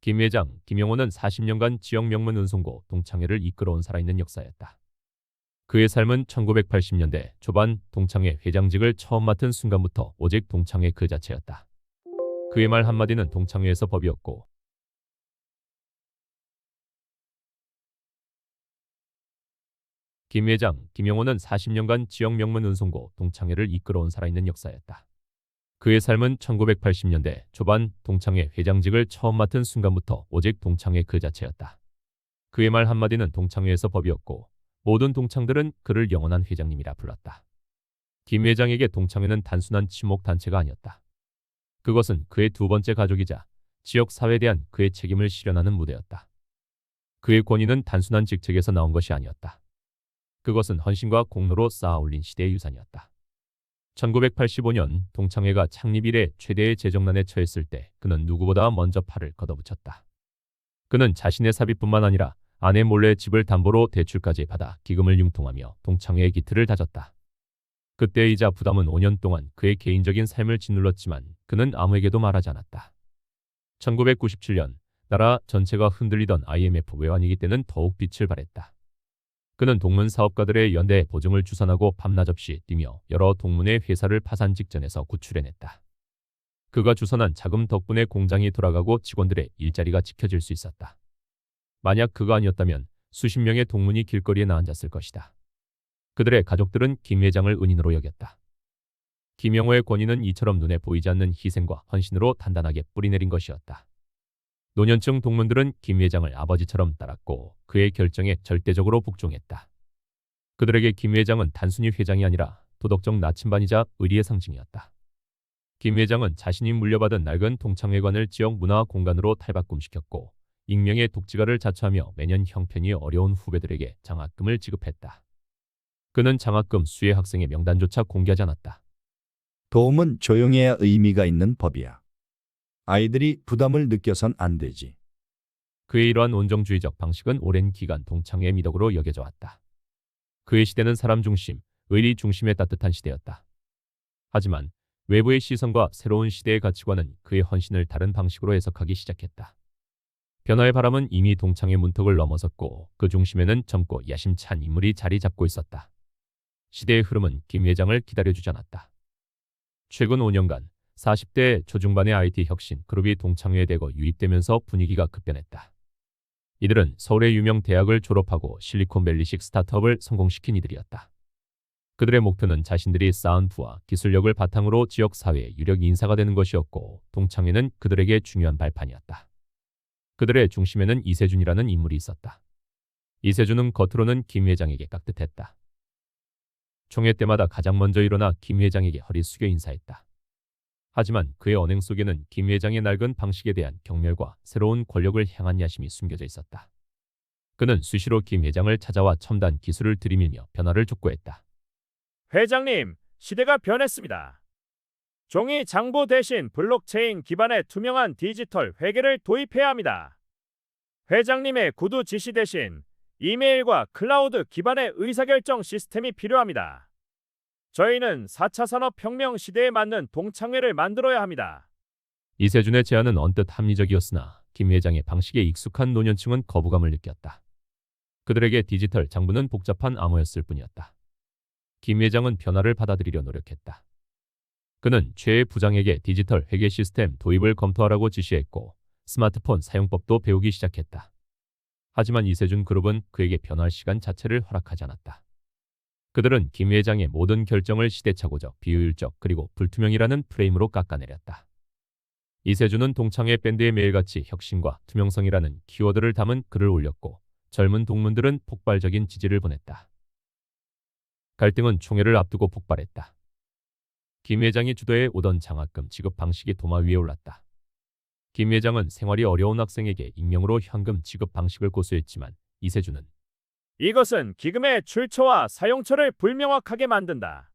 김 회장 김영호는 40년간 지역 명문 운송고 동창회를 이끌어온 살아있는 역사였다. 그의 삶은 1980년대 초반 동창회 회장직을 처음 맡은 순간부터 오직 동창회 그 자체였다. 그의 말 한마디는 동창회에서 법이었고, 김 회장 김영호는 40년간 지역 명문 운송고 동창회를 이끌어온 살아있는 역사였다. 그의 삶은 1980년대 초반 동창회 회장직을 처음 맡은 순간부터 오직 동창회 그 자체였다. 그의 말 한마디는 동창회에서 법이었고, 모든 동창들은 그를 영원한 회장님이라 불렀다. 김 회장에게 동창회는 단순한 친목단체가 아니었다. 그것은 그의 두 번째 가족이자 지역사회에 대한 그의 책임을 실현하는 무대였다. 그의 권위는 단순한 직책에서 나온 것이 아니었다. 그것은 헌신과 공로로 쌓아 올린 시대의 유산이었다. 1985년 동창회가 창립 이래 최대의 재정난에 처했을 때 그는 누구보다 먼저 팔을 걷어붙였다. 그는 자신의 사비뿐만 아니라 아내 몰래 집을 담보로 대출까지 받아 기금을 융통하며 동창회의 기틀을 다졌다. 그때의 이자 부담은 5년 동안 그의 개인적인 삶을 짓눌렀지만 그는 아무에게도 말하지 않았다. 1997년 나라 전체가 흔들리던 IMF 외환위기 때는 더욱 빛을 발했다. 그는 동문 사업가들의 연대 보증을 주선하고 밤낮 없이 뛰며 여러 동문의 회사를 파산 직전에서 구출해냈다. 그가 주선한 자금 덕분에 공장이 돌아가고 직원들의 일자리가 지켜질 수 있었다. 만약 그가 아니었다면 수십 명의 동문이 길거리에 나앉았을 것이다. 그들의 가족들은 김 회장을 은인으로 여겼다. 김영호의 권위는 이처럼 눈에 보이지 않는 희생과 헌신으로 단단하게 뿌리내린 것이었다. 노년층 동문들은 김 회장을 아버지처럼 따랐고 그의 결정에 절대적으로 복종했다. 그들에게 김 회장은 단순히 회장이 아니라 도덕적 나침반이자 의리의 상징이었다. 김 회장은 자신이 물려받은 낡은 동창회관을 지역 문화 공간으로 탈바꿈시켰고 익명의 독지가를 자처하며 매년 형편이 어려운 후배들에게 장학금을 지급했다. 그는 장학금 수혜 학생의 명단조차 공개하지 않았다. 도움은 조용해야 의미가 있는 법이야. 아이들이 부담을 느껴선 안 되지. 그의 이러한 온정주의적 방식은 오랜 기간 동창회의 미덕으로 여겨져 왔다. 그의 시대는 사람 중심, 의리 중심의 따뜻한 시대였다. 하지만 외부의 시선과 새로운 시대의 가치관은 그의 헌신을 다른 방식으로 해석하기 시작했다. 변화의 바람은 이미 동창회 문턱을 넘어섰고 그 중심에는 젊고 야심찬 인물이 자리 잡고 있었다. 시대의 흐름은 김 회장을 기다려주지 않았다. 최근 5년간 40대 초중반의 IT 혁신 그룹이 동창회에 대거 유입되면서 분위기가 급변했다. 이들은 서울의 유명 대학을 졸업하고 실리콘밸리식 스타트업을 성공시킨 이들이었다. 그들의 목표는 자신들이 쌓은 부와 기술력을 바탕으로 지역사회의 유력 인사가 되는 것이었고 동창회는 그들에게 중요한 발판이었다. 그들의 중심에는 이세준이라는 인물이 있었다. 이세준은 겉으로는 김 회장에게 깍듯했다. 총회 때마다 가장 먼저 일어나 김 회장에게 허리 숙여 인사했다. 하지만 그의 언행 속에는 김 회장의 낡은 방식에 대한 경멸과 새로운 권력을 향한 야심이 숨겨져 있었다. 그는 수시로 김 회장을 찾아와 첨단 기술을 들이밀며 변화를 촉구했다. 회장님, 시대가 변했습니다. 종이 장부 대신 블록체인 기반의 투명한 디지털 회계를 도입해야 합니다. 회장님의 구두 지시 대신 이메일과 클라우드 기반의 의사결정 시스템이 필요합니다. 저희는 4차 산업혁명 시대에 맞는 동창회를 만들어야 합니다. 이세준의 제안은 언뜻 합리적이었으나 김 회장의 방식에 익숙한 노년층은 거부감을 느꼈다. 그들에게 디지털 장부는 복잡한 암호였을 뿐이었다. 김 회장은 변화를 받아들이려 노력했다. 그는 최애 부장에게 디지털 회계 시스템 도입을 검토하라고 지시했고 스마트폰 사용법도 배우기 시작했다. 하지만 이세준 그룹은 그에게 변화할 시간 자체를 허락하지 않았다. 그들은 김 회장의 모든 결정을 시대착오적, 비효율적 그리고 불투명이라는 프레임으로 깎아내렸다. 이세준은 동창회 밴드에 매일같이 혁신과 투명성이라는 키워드를 담은 글을 올렸고 젊은 동문들은 폭발적인 지지를 보냈다. 갈등은 총회를 앞두고 폭발했다. 김 회장이 주도해 오던 장학금 지급 방식이 도마 위에 올랐다. 김 회장은 생활이 어려운 학생에게 익명으로 현금 지급 방식을 고수했지만 이세준은 이것은 기금의 출처와 사용처를 불명확하게 만든다.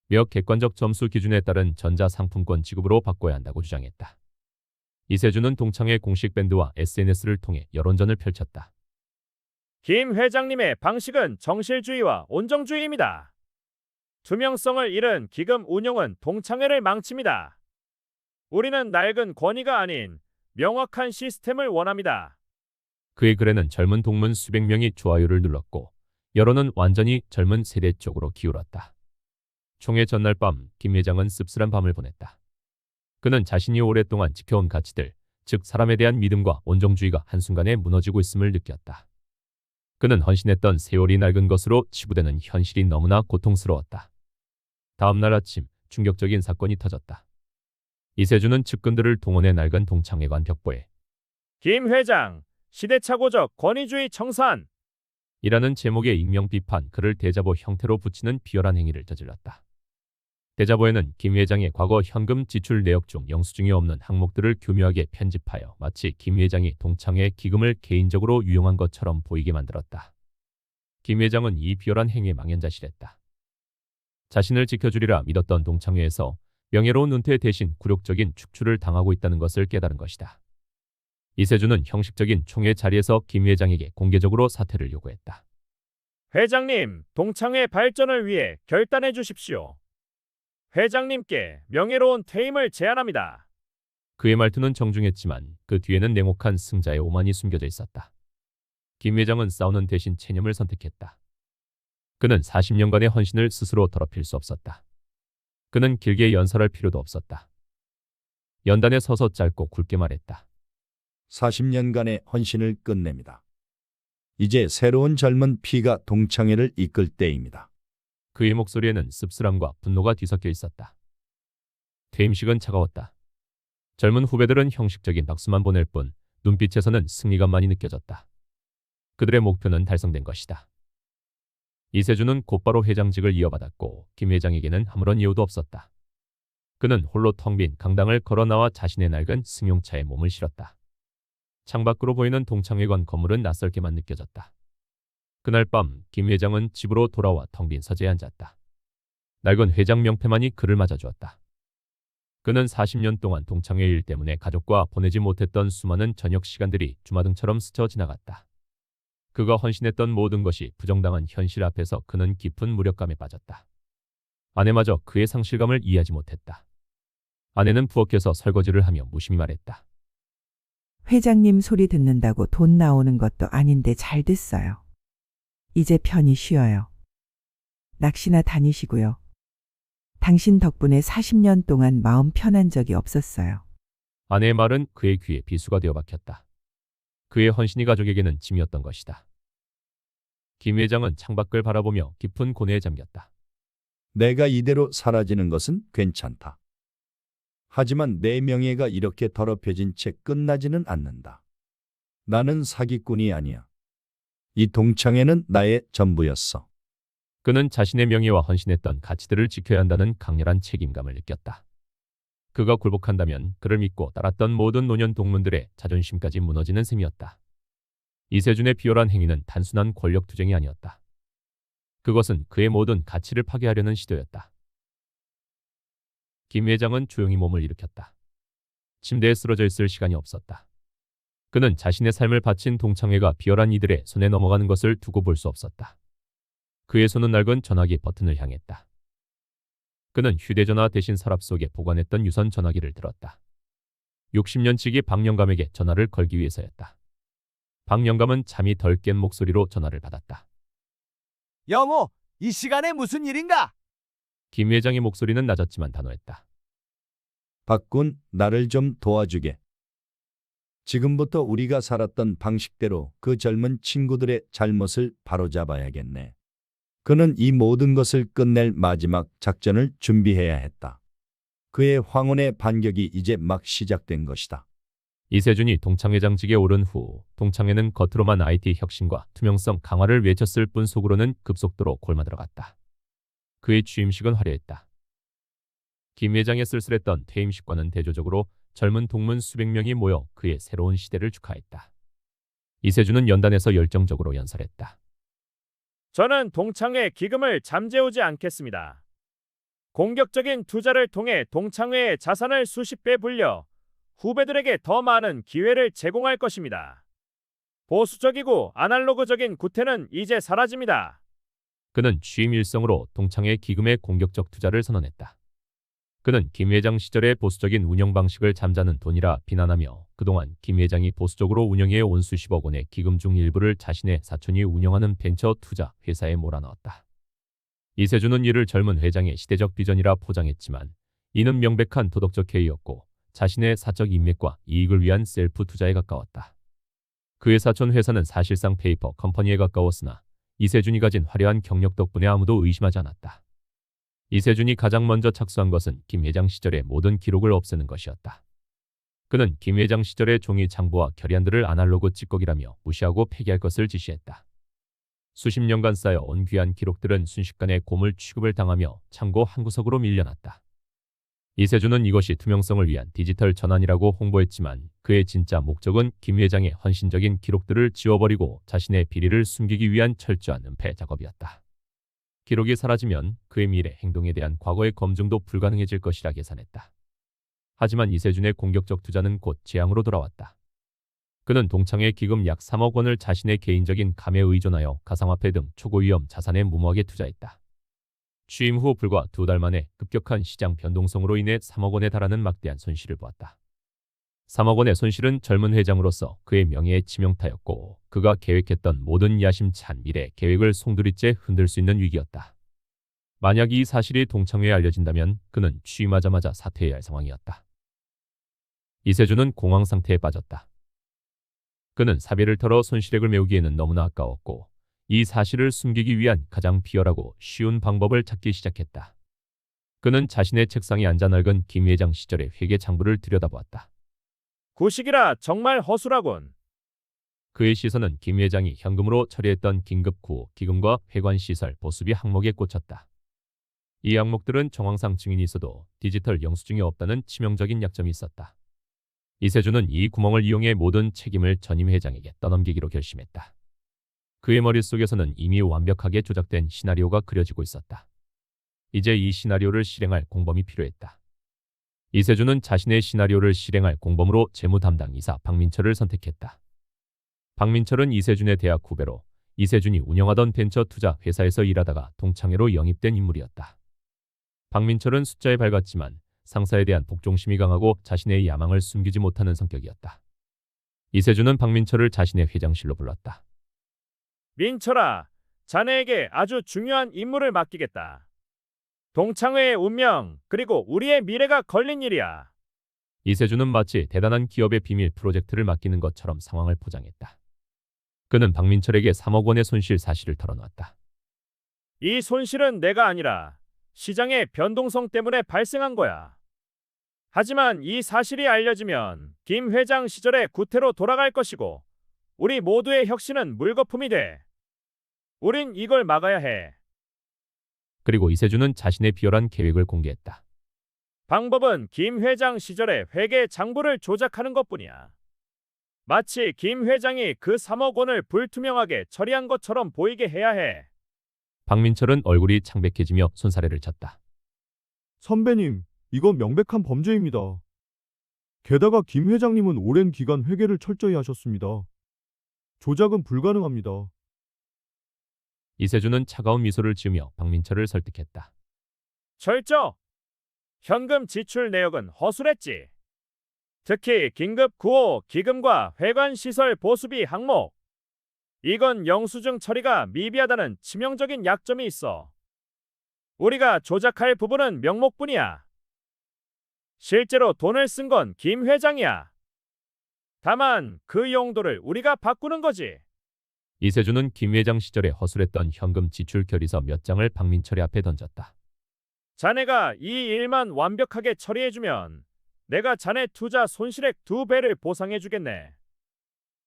몇 객관적 점수 기준에 따른 전자상품권 지급으로 바꿔야 한다고 주장했다. 이세준은 동창회 공식 밴드와 SNS를 통해 여론전을 펼쳤다. 김 회장님의 방식은 정실주의와 온정주의입니다. 투명성을 잃은 기금 운용은 동창회를 망칩니다. 우리는 낡은 권위가 아닌 명확한 시스템을 원합니다. 그의 글에는 젊은 동문 수백 명이 좋아요를 눌렀고 여론은 완전히 젊은 세대 쪽으로 기울었다. 총회 전날 밤 김 회장은 씁쓸한 밤을 보냈다. 그는 자신이 오랫동안 지켜온 가치들, 즉 사람에 대한 믿음과 온정주의가 한순간에 무너지고 있음을 느꼈다. 그는 헌신했던 세월이 낡은 것으로 치부되는 현실이 너무나 고통스러웠다. 다음 날 아침 충격적인 사건이 터졌다. 이세준은 측근들을 동원해 낡은 동창회관 벽보에 김 회장, 시대착오적 권위주의 청산. 이라는 제목의 익명 비판 글을 대자보 형태로 붙이는 비열한 행위를 저질렀다. 대자보에는 김 회장의 과거 현금 지출 내역 중 영수증이 없는 항목들을 교묘하게 편집하여 마치 김 회장이 동창회 기금을 개인적으로 유용한 것처럼 보이게 만들었다. 김 회장은 이 비열한 행위에 망연자실했다. 자신을 지켜주리라 믿었던 동창회에서 명예로운 은퇴 대신 굴욕적인 축출을 당하고 있다는 것을 깨달은 것이다. 이세준은 형식적인 총회 자리에서 김 회장에게 공개적으로 사퇴를 요구했다. 회장님, 동창회 발전을 위해 결단해 주십시오. 회장님께 명예로운 퇴임을 제안합니다. 그의 말투는 정중했지만 그 뒤에는 냉혹한 승자의 오만이 숨겨져 있었다. 김 회장은 싸우는 대신 체념을 선택했다. 그는 40년간의 헌신을 스스로 더럽힐 수 없었다. 그는 길게 연설할 필요도 없었다. 연단에 서서 짧고 굵게 말했다. 40년간의 헌신을 끝냅니다. 이제 새로운 젊은 피가 동창회를 이끌 때입니다. 그의 목소리에는 씁쓸함과 분노가 뒤섞여 있었다. 퇴임식은 차가웠다. 젊은 후배들은 형식적인 박수만 보낼 뿐 눈빛에서는 승리감만이 느껴졌다. 그들의 목표는 달성된 것이다. 이세준은 곧바로 회장직을 이어받았고 김 회장에게는 아무런 이유도 없었다. 그는 홀로 텅 빈 강당을 걸어 나와 자신의 낡은 승용차에 몸을 실었다. 창밖으로 보이는 동창회관 건물은 낯설게만 느껴졌다. 그날 밤 김 회장은 집으로 돌아와 텅 빈 서재에 앉았다. 낡은 회장 명패만이 그를 맞아주었다. 그는 40년 동안 동창회 일 때문에 가족과 보내지 못했던 수많은 저녁 시간들이 주마등처럼 스쳐 지나갔다. 그가 헌신했던 모든 것이 부정당한 현실 앞에서 그는 깊은 무력감에 빠졌다. 아내마저 그의 상실감을 이해하지 못했다. 아내는 부엌에서 설거지를 하며 무심히 말했다. 회장님 소리 듣는다고 돈 나오는 것도 아닌데 잘 됐어요. 이제 편히 쉬어요. 낚시나 다니시고요. 당신 덕분에 40년 동안 마음 편한 적이 없었어요. 아내의 말은 그의 귀에 비수가 되어 박혔다. 그의 헌신이 가족에게는 짐이었던 것이다. 김 회장은 창밖을 바라보며 깊은 고뇌에 잠겼다. 내가 이대로 사라지는 것은 괜찮다. 하지만 내 명예가 이렇게 더럽혀진 채 끝나지는 않는다. 나는 사기꾼이 아니야. 이 동창회는 나의 전부였어. 그는 자신의 명예와 헌신했던 가치들을 지켜야 한다는 강렬한 책임감을 느꼈다. 그가 굴복한다면 그를 믿고 따랐던 모든 노년 동문들의 자존심까지 무너지는 셈이었다. 이세준의 비열한 행위는 단순한 권력 투쟁이 아니었다. 그것은 그의 모든 가치를 파괴하려는 시도였다. 김 회장은 조용히 몸을 일으켰다. 침대에 쓰러져 있을 시간이 없었다. 그는 자신의 삶을 바친 동창회가 비열한 이들의 손에 넘어가는 것을 두고 볼 수 없었다. 그의 손은 낡은 전화기 버튼을 향했다. 그는 휴대전화 대신 서랍 속에 보관했던 유선 전화기를 들었다. 60년치기 박영감에게 전화를 걸기 위해서였다. 박영감은 잠이 덜 깬 목소리로 전화를 받았다. 영호, 이 시간에 무슨 일인가? 김 회장의 목소리는 낮았지만 단호했다. 박군, 나를 좀 도와주게. 지금부터 우리가 살았던 방식대로 그 젊은 친구들의 잘못을 바로잡아야겠네. 그는 이 모든 것을 끝낼 마지막 작전을 준비해야 했다. 그의 황혼의 반격이 이제 막 시작된 것이다. 이세준이 동창회장직에 오른 후 동창회는 겉으로만 IT 혁신과 투명성 강화를 외쳤을 뿐 속으로는 급속도로 골마들어갔다. 그의 취임식은 화려했다. 김 회장의 쓸쓸했던 퇴임식과는 대조적으로 젊은 동문 수백 명이 모여 그의 새로운 시대를 축하했다. 이세준은 연단에서 열정적으로 연설했다. 저는 동창회 기금을 잠재우지 않겠습니다. 공격적인 투자를 통해 동창회의 자산을 수십 배 불려 후배들에게 더 많은 기회를 제공할 것입니다. 보수적이고 아날로그적인 구태는 이제 사라집니다. 그는 취임 일성으로 동창회 기금의 공격적 투자를 선언했다. 그는 김 회장 시절의 보수적인 운영 방식을 잠자는 돈이라 비난하며 그동안 김 회장이 보수적으로 운영해온 수십억 원의 기금 중 일부를 자신의 사촌이 운영하는 벤처 투자 회사에 몰아넣었다. 이세준은 이를 젊은 회장의 시대적 비전이라 포장했지만 이는 명백한 도덕적 해이였고 자신의 사적 인맥과 이익을 위한 셀프 투자에 가까웠다. 그의 사촌 회사는 사실상 페이퍼 컴퍼니에 가까웠으나 이세준이 가진 화려한 경력 덕분에 아무도 의심하지 않았다. 이세준이 가장 먼저 착수한 것은 김 회장 시절의 모든 기록을 없애는 것이었다. 그는 김 회장 시절의 종이 장부와 결의안들을 아날로그 찌꺼기라며 무시하고 폐기할 것을 지시했다. 수십 년간 쌓여온 귀한 기록들은 순식간에 고물 취급을 당하며 창고 한 구석으로 밀려났다. 이세준은 이것이 투명성을 위한 디지털 전환이라고 홍보했지만 그의 진짜 목적은 김 회장의 헌신적인 기록들을 지워버리고 자신의 비리를 숨기기 위한 철저한 은폐 작업이었다. 기록이 사라지면 그의 미래 행동에 대한 과거의 검증도 불가능해질 것이라 계산했다. 하지만 이세준의 공격적 투자는 곧 재앙으로 돌아왔다. 그는 동창회 기금 약 3억 원을 자신의 개인적인 감에 의존하여 가상화폐 등 초고위험 자산에 무모하게 투자했다. 취임 후 불과 2달 만에 급격한 시장 변동성으로 인해 3억 원에 달하는 막대한 손실을 보았다. 3억 원의 손실은 젊은 회장으로서 그의 명예에 치명타였고 그가 계획했던 모든 야심찬 미래 계획을 송두리째 흔들 수 있는 위기였다. 만약 이 사실이 동창회에 알려진다면 그는 취임하자마자 사퇴해야 할 상황이었다. 이세준은 공황 상태에 빠졌다. 그는 사비를 털어 손실액을 메우기에는 너무나 아까웠고 이 사실을 숨기기 위한 가장 비열하고 쉬운 방법을 찾기 시작했다. 그는 자신의 책상에 앉아 낡은 김 회장 시절의 회계 장부를 들여다보았다. 구식이라 정말 허술하군. 그의 시선은 김 회장이 현금으로 처리했던 긴급 구호 기금과 회관시설 보수비 항목에 꽂혔다. 이 항목들은 정황상 증인이 있어도 디지털 영수증이 없다는 치명적인 약점이 있었다. 이세준은 이 구멍을 이용해 모든 책임을 전임 회장에게 떠넘기기로 결심했다. 그의 머릿속에서는 이미 완벽하게 조작된 시나리오가 그려지고 있었다. 이제 이 시나리오를 실행할 공범이 필요했다. 이세준은 자신의 시나리오를 실행할 공범으로 재무 담당 이사 박민철을 선택했다. 박민철은 이세준의 대학 후배로 이세준이 운영하던 벤처 투자 회사에서 일하다가 동창회로 영입된 인물이었다. 박민철은 숫자에 밝았지만 상사에 대한 복종심이 강하고 자신의 야망을 숨기지 못하는 성격이었다. 이세준은 박민철을 자신의 회장실로 불렀다. 민철아, 자네에게 아주 중요한 임무를 맡기겠다. 동창회의 운명 그리고 우리의 미래가 걸린 일이야. 이세준은 마치 대단한 기업의 비밀 프로젝트를 맡기는 것처럼 상황을 포장했다. 그는 박민철에게 3억 원의 손실 사실을 털어놓았다. 이 손실은 내가 아니라 시장의 변동성 때문에 발생한 거야. 하지만 이 사실이 알려지면 김 회장 시절의 구태로 돌아갈 것이고 우리 모두의 혁신은 물거품이 돼. 우린 이걸 막아야 해. 그리고 이세준은 자신의 비열한 계획을 공개했다. 방법은 김 회장 시절의 회계 장부를 조작하는 것뿐이야. 마치 김 회장이 그 3억 원을 불투명하게 처리한 것처럼 보이게 해야 해. 박민철은 얼굴이 창백해지며 손사래를 쳤다. 선배님, 이건 명백한 범죄입니다. 게다가 김 회장님은 오랜 기간 회계를 철저히 하셨습니다. 조작은 불가능합니다. 이세준은 차가운 미소를 지으며 박민철을 설득했다. 철저! 현금 지출 내역은 허술했지. 특히 긴급 구호 기금과 회관시설 보수비 항목. 이건 영수증 처리가 미비하다는 치명적인 약점이 있어. 우리가 조작할 부분은 명목뿐이야. 실제로 돈을 쓴 건 김 회장이야. 다만 그 용도를 우리가 바꾸는 거지. 이세준은 김 회장 시절에 허술했던 현금 지출 결의서 몇 장을 박민철의 앞에 던졌다. 자네가 이 일만 완벽하게 처리해주면 내가 자네 투자 손실액 2배를 보상해주겠네.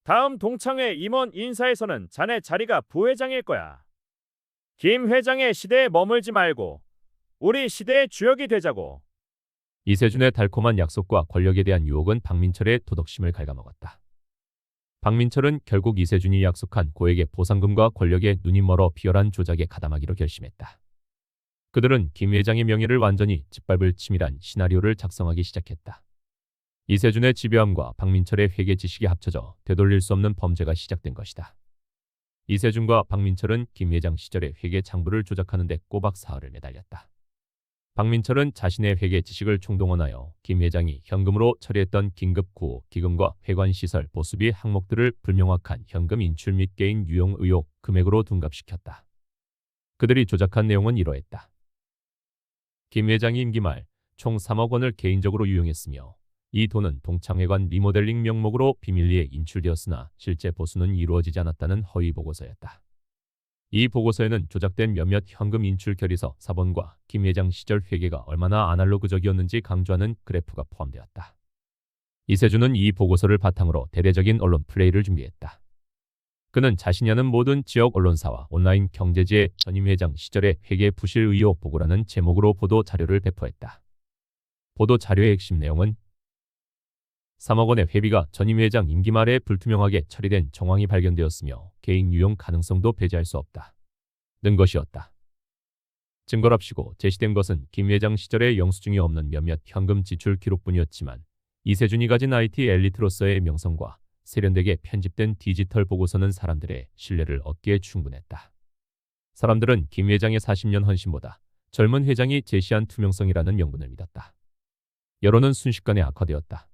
다음 동창회 임원 인사에서는 자네 자리가 부회장일 거야. 김 회장의 시대에 머물지 말고 우리 시대의 주역이 되자고. 이세준의 달콤한 약속과 권력에 대한 유혹은 박민철의 도덕심을 갉아먹었다. 박민철은 결국 이세준이 약속한 고액의 보상금과 권력에 눈이 멀어 비열한 조작에 가담하기로 결심했다. 그들은 김 회장의 명예를 완전히 짓밟을 치밀한 시나리오를 작성하기 시작했다. 이세준의 집요함과 박민철의 회계 지식이 합쳐져 되돌릴 수 없는 범죄가 시작된 것이다. 이세준과 박민철은 김 회장 시절의 회계 장부를 조작하는 데 꼬박 사흘을 매달렸다. 박민철은 자신의 회계 지식을 총동원하여 김 회장이 현금으로 처리했던 긴급 구호 기금과 회관시설 보수비 항목들을 불명확한 현금 인출 및 개인 유용 의혹 금액으로 둔갑시켰다. 그들이 조작한 내용은 이러했다. 김 회장이 임기 말 총 3억 원을 개인적으로 유용했으며 이 돈은 동창회관 리모델링 명목으로 비밀리에 인출되었으나 실제 보수는 이루어지지 않았다는 허위 보고서였다. 이 보고서에는 조작된 몇몇 현금 인출 결의서 사본과 김 회장 시절 회계가 얼마나 아날로그적이었는지 강조하는 그래프가 포함되었다. 이세준은 이 보고서를 바탕으로 대대적인 언론 플레이를 준비했다. 그는 자신이 아는 모든 지역 언론사와 온라인 경제지에 전임 회장 시절의 회계 부실 의혹 보고라는 제목으로 보도 자료를 배포했다. 보도 자료의 핵심 내용은 3억 원의 회비가 전임 회장 임기 말에 불투명하게 처리된 정황이 발견되었으며 개인 유용 가능성도 배제할 수 없다. 는 것이었다. 증거랍시고 제시된 것은 김 회장 시절의 영수증이 없는 몇몇 현금 지출 기록뿐이었지만 이세준이 가진 IT 엘리트로서의 명성과 세련되게 편집된 디지털 보고서는 사람들의 신뢰를 얻기에 충분했다. 사람들은 김 회장의 40년 헌신보다 젊은 회장이 제시한 투명성이라는 명분을 믿었다. 여론은 순식간에 악화되었다.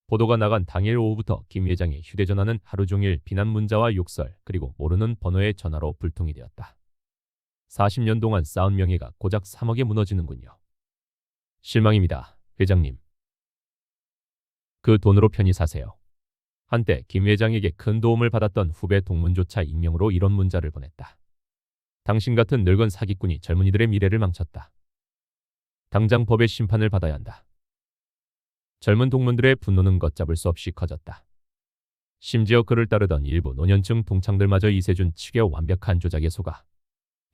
보도가 나간 당일 오후부터 김 회장의 휴대전화는 하루 종일 비난 문자와 욕설 그리고 모르는 번호의 전화로 불통이 되었다. 40년 동안 쌓은 명예가 고작 3억에 무너지는군요. 실망입니다, 회장님. 그 돈으로 편히 사세요. 한때 김 회장에게 큰 도움을 받았던 후배 동문조차 익명으로 이런 문자를 보냈다. 당신 같은 늙은 사기꾼이 젊은이들의 미래를 망쳤다. 당장 법의 심판을 받아야 한다. 젊은 동문들의 분노는 걷잡을 수 없이 커졌다. 심지어 그를 따르던 일부 노년층 동창들마저 이세준 측의 완벽한 조작에 속아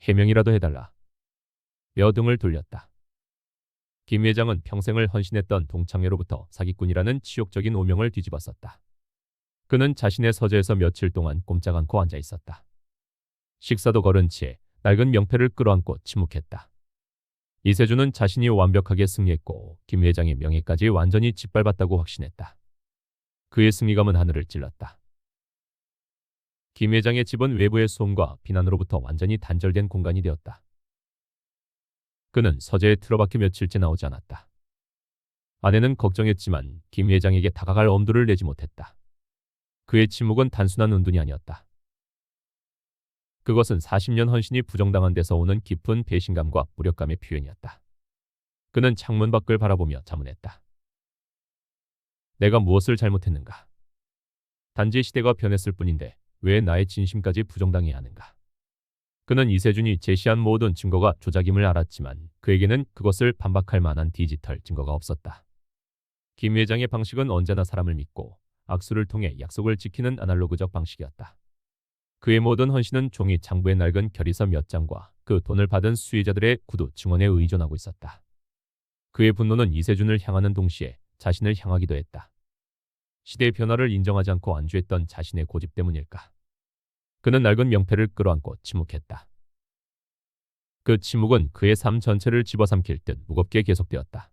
해명이라도 해달라 며 등을 돌렸다. 김 회장은 평생을 헌신했던 동창회로부터 사기꾼이라는 치욕적인 오명을 뒤집었었다. 그는 자신의 서재에서 며칠 동안 꼼짝 않고 앉아 있었다. 식사도 거른 채 낡은 명패를 끌어안고 침묵했다. 이세준은 자신이 완벽하게 승리했고 김 회장의 명예까지 완전히 짓밟았다고 확신했다. 그의 승리감은 하늘을 찔렀다. 김 회장의 집은 외부의 소음과 비난으로부터 완전히 단절된 공간이 되었다. 그는 서재에 틀어박혀 며칠째 나오지 않았다. 아내는 걱정했지만 김 회장에게 다가갈 엄두를 내지 못했다. 그의 침묵은 단순한 은둔이 아니었다. 그것은 40년 헌신이 부정당한 데서 오는 깊은 배신감과 무력감의 표현이었다. 그는 창문 밖을 바라보며 자문했다. 내가 무엇을 잘못했는가? 단지 시대가 변했을 뿐인데 왜 나의 진심까지 부정당해야 하는가? 그는 이세준이 제시한 모든 증거가 조작임을 알았지만 그에게는 그것을 반박할 만한 디지털 증거가 없었다. 김 회장의 방식은 언제나 사람을 믿고 악수를 통해 약속을 지키는 아날로그적 방식이었다. 그의 모든 헌신은 종이 장부의 낡은 결의서 몇 장과 그 돈을 받은 수혜자들의 구두 증언에 의존하고 있었다. 그의 분노는 이세준을 향하는 동시에 자신을 향하기도 했다. 시대의 변화를 인정하지 않고 안주했던 자신의 고집 때문일까? 그는 낡은 명패를 끌어안고 침묵했다. 그 침묵은 그의 삶 전체를 집어삼킬 듯 무겁게 계속되었다.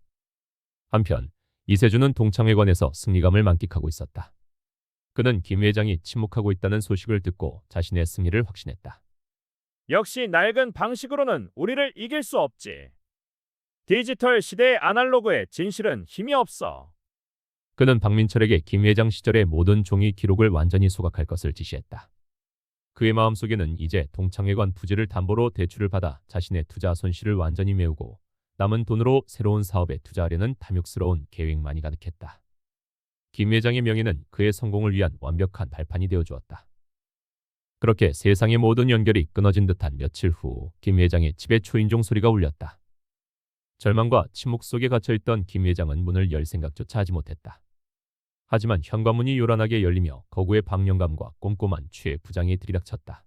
한편 이세준은 동창회관에서 승리감을 만끽하고 있었다. 그는 김 회장이 침묵하고 있다는 소식을 듣고 자신의 승리를 확신했다. 역시 낡은 방식으로는 우리를 이길 수 없지. 디지털 시대의 아날로그에 진실은 힘이 없어. 그는 박민철에게 김 회장 시절의 모든 종이 기록을 완전히 소각할 것을 지시했다. 그의 마음속에는 이제 동창회관 부지를 담보로 대출을 받아 자신의 투자 손실을 완전히 메우고 남은 돈으로 새로운 사업에 투자하려는 탐욕스러운 계획만이 가득했다. 김 회장의 명예는 그의 성공을 위한 완벽한 발판이 되어주었다. 그렇게 세상의 모든 연결이 끊어진 듯한 며칠 후 김 회장의 집에 초인종 소리가 울렸다. 절망과 침묵 속에 갇혀있던 김 회장은 문을 열 생각조차 하지 못했다. 하지만 현관문이 요란하게 열리며 거구의 박영감과 꼼꼼한 최 부장이 들이닥쳤다.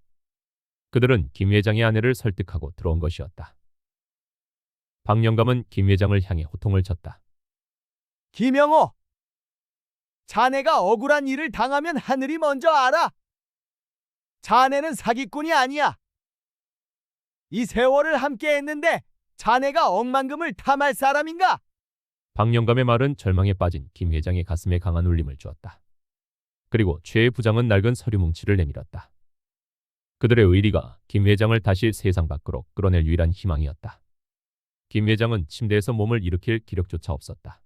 그들은 김 회장의 아내를 설득하고 들어온 것이었다. 박영감은 김 회장을 향해 호통을 쳤다. 김영호, 자네가 억울한 일을 당하면 하늘이 먼저 알아. 자네는 사기꾼이 아니야. 이 세월을 함께 했는데 자네가 억만금을 탐할 사람인가? 박영감의 말은 절망에 빠진 김 회장의 가슴에 강한 울림을 주었다. 그리고 최 부장은 낡은 서류 뭉치를 내밀었다. 그들의 의리가 김 회장을 다시 세상 밖으로 끌어낼 유일한 희망이었다. 김 회장은 침대에서 몸을 일으킬 기력조차 없었다.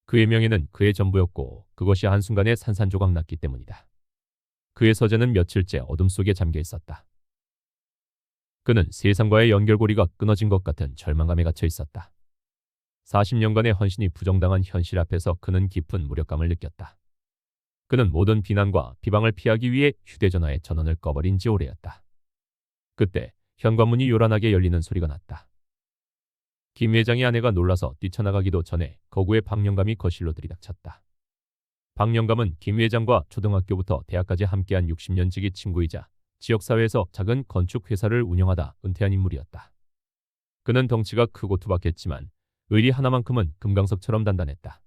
그의 명예는 그의 전부였고 그것이 한순간에 산산조각 났기 때문이다. 그의 서재는 며칠째 어둠 속에 잠겨 있었다. 그는 세상과의 연결고리가 끊어진 것 같은 절망감에 갇혀 있었다. 40년간의 헌신이 부정당한 현실 앞에서 그는 깊은 무력감을 느꼈다. 그는 모든 비난과 비방을 피하기 위해 휴대전화의 전원을 꺼버린 지 오래였다. 그때 현관문이 요란하게 열리는 소리가 났다. 김 회장의 아내가 놀라서 뛰쳐나가기도 전에 거구의 박영감이 거실로 들이닥쳤다. 박영감은 김 회장과 초등학교부터 대학까지 함께한 60년 지기 친구이자 지역사회에서 작은 건축회사를 운영하다 은퇴한 인물이었다. 그는 덩치가 크고 투박했지만 의리 하나만큼은 금강석처럼 단단했다.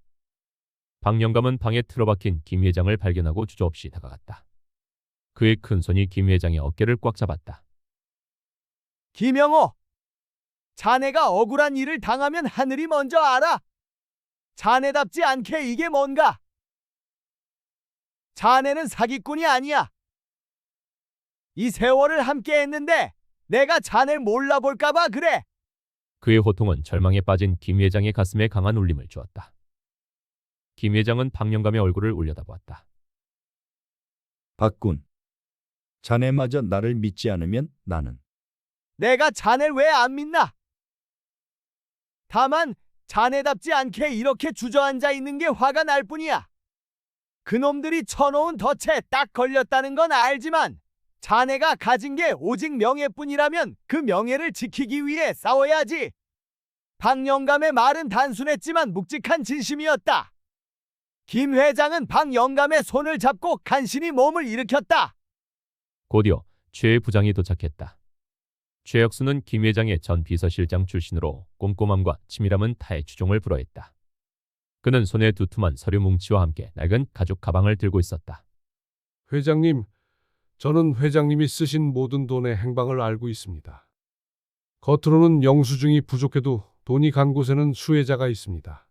박영감은 방에 틀어박힌 김 회장을 발견하고 주저없이 다가갔다. 그의 큰 손이 김 회장의 어깨를 꽉 잡았다. 김영호, 자네가 억울한 일을 당하면 하늘이 먼저 알아. 자네답지 않게 이게 뭔가? 자네는 사기꾼이 아니야. 이 세월을 함께 했는데 내가 자네 몰라볼까봐 그래. 그의 호통은 절망에 빠진 김 회장의 가슴에 강한 울림을 주었다. 김 회장은 박영감의 얼굴을 올려다보았다. 박군, 자네마저 나를 믿지 않으면 나는 내가 자네를 왜 안 믿나? 다만 자네답지 않게 이렇게 주저앉아 있는 게 화가 날 뿐이야. 그놈들이 쳐놓은 덫에 딱 걸렸다는 건 알지만 자네가 가진 게 오직 명예뿐이라면 그 명예를 지키기 위해 싸워야지. 박영감의 말은 단순했지만 묵직한 진심이었다. 김 회장은 박영감의 손을 잡고 간신히 몸을 일으켰다. 곧이어 최 부장이 도착했다. 최혁수는 김 회장의 전 비서실장 출신으로 꼼꼼함과 치밀함은 타의 추종을 불허했다. 그는 손에 두툼한 서류 뭉치와 함께 낡은 가죽 가방을 들고 있었다. 회장님, 저는 회장님이 쓰신 모든 돈의 행방을 알고 있습니다. 겉으로는 영수증이 부족해도 돈이 간 곳에는 수혜자가 있습니다.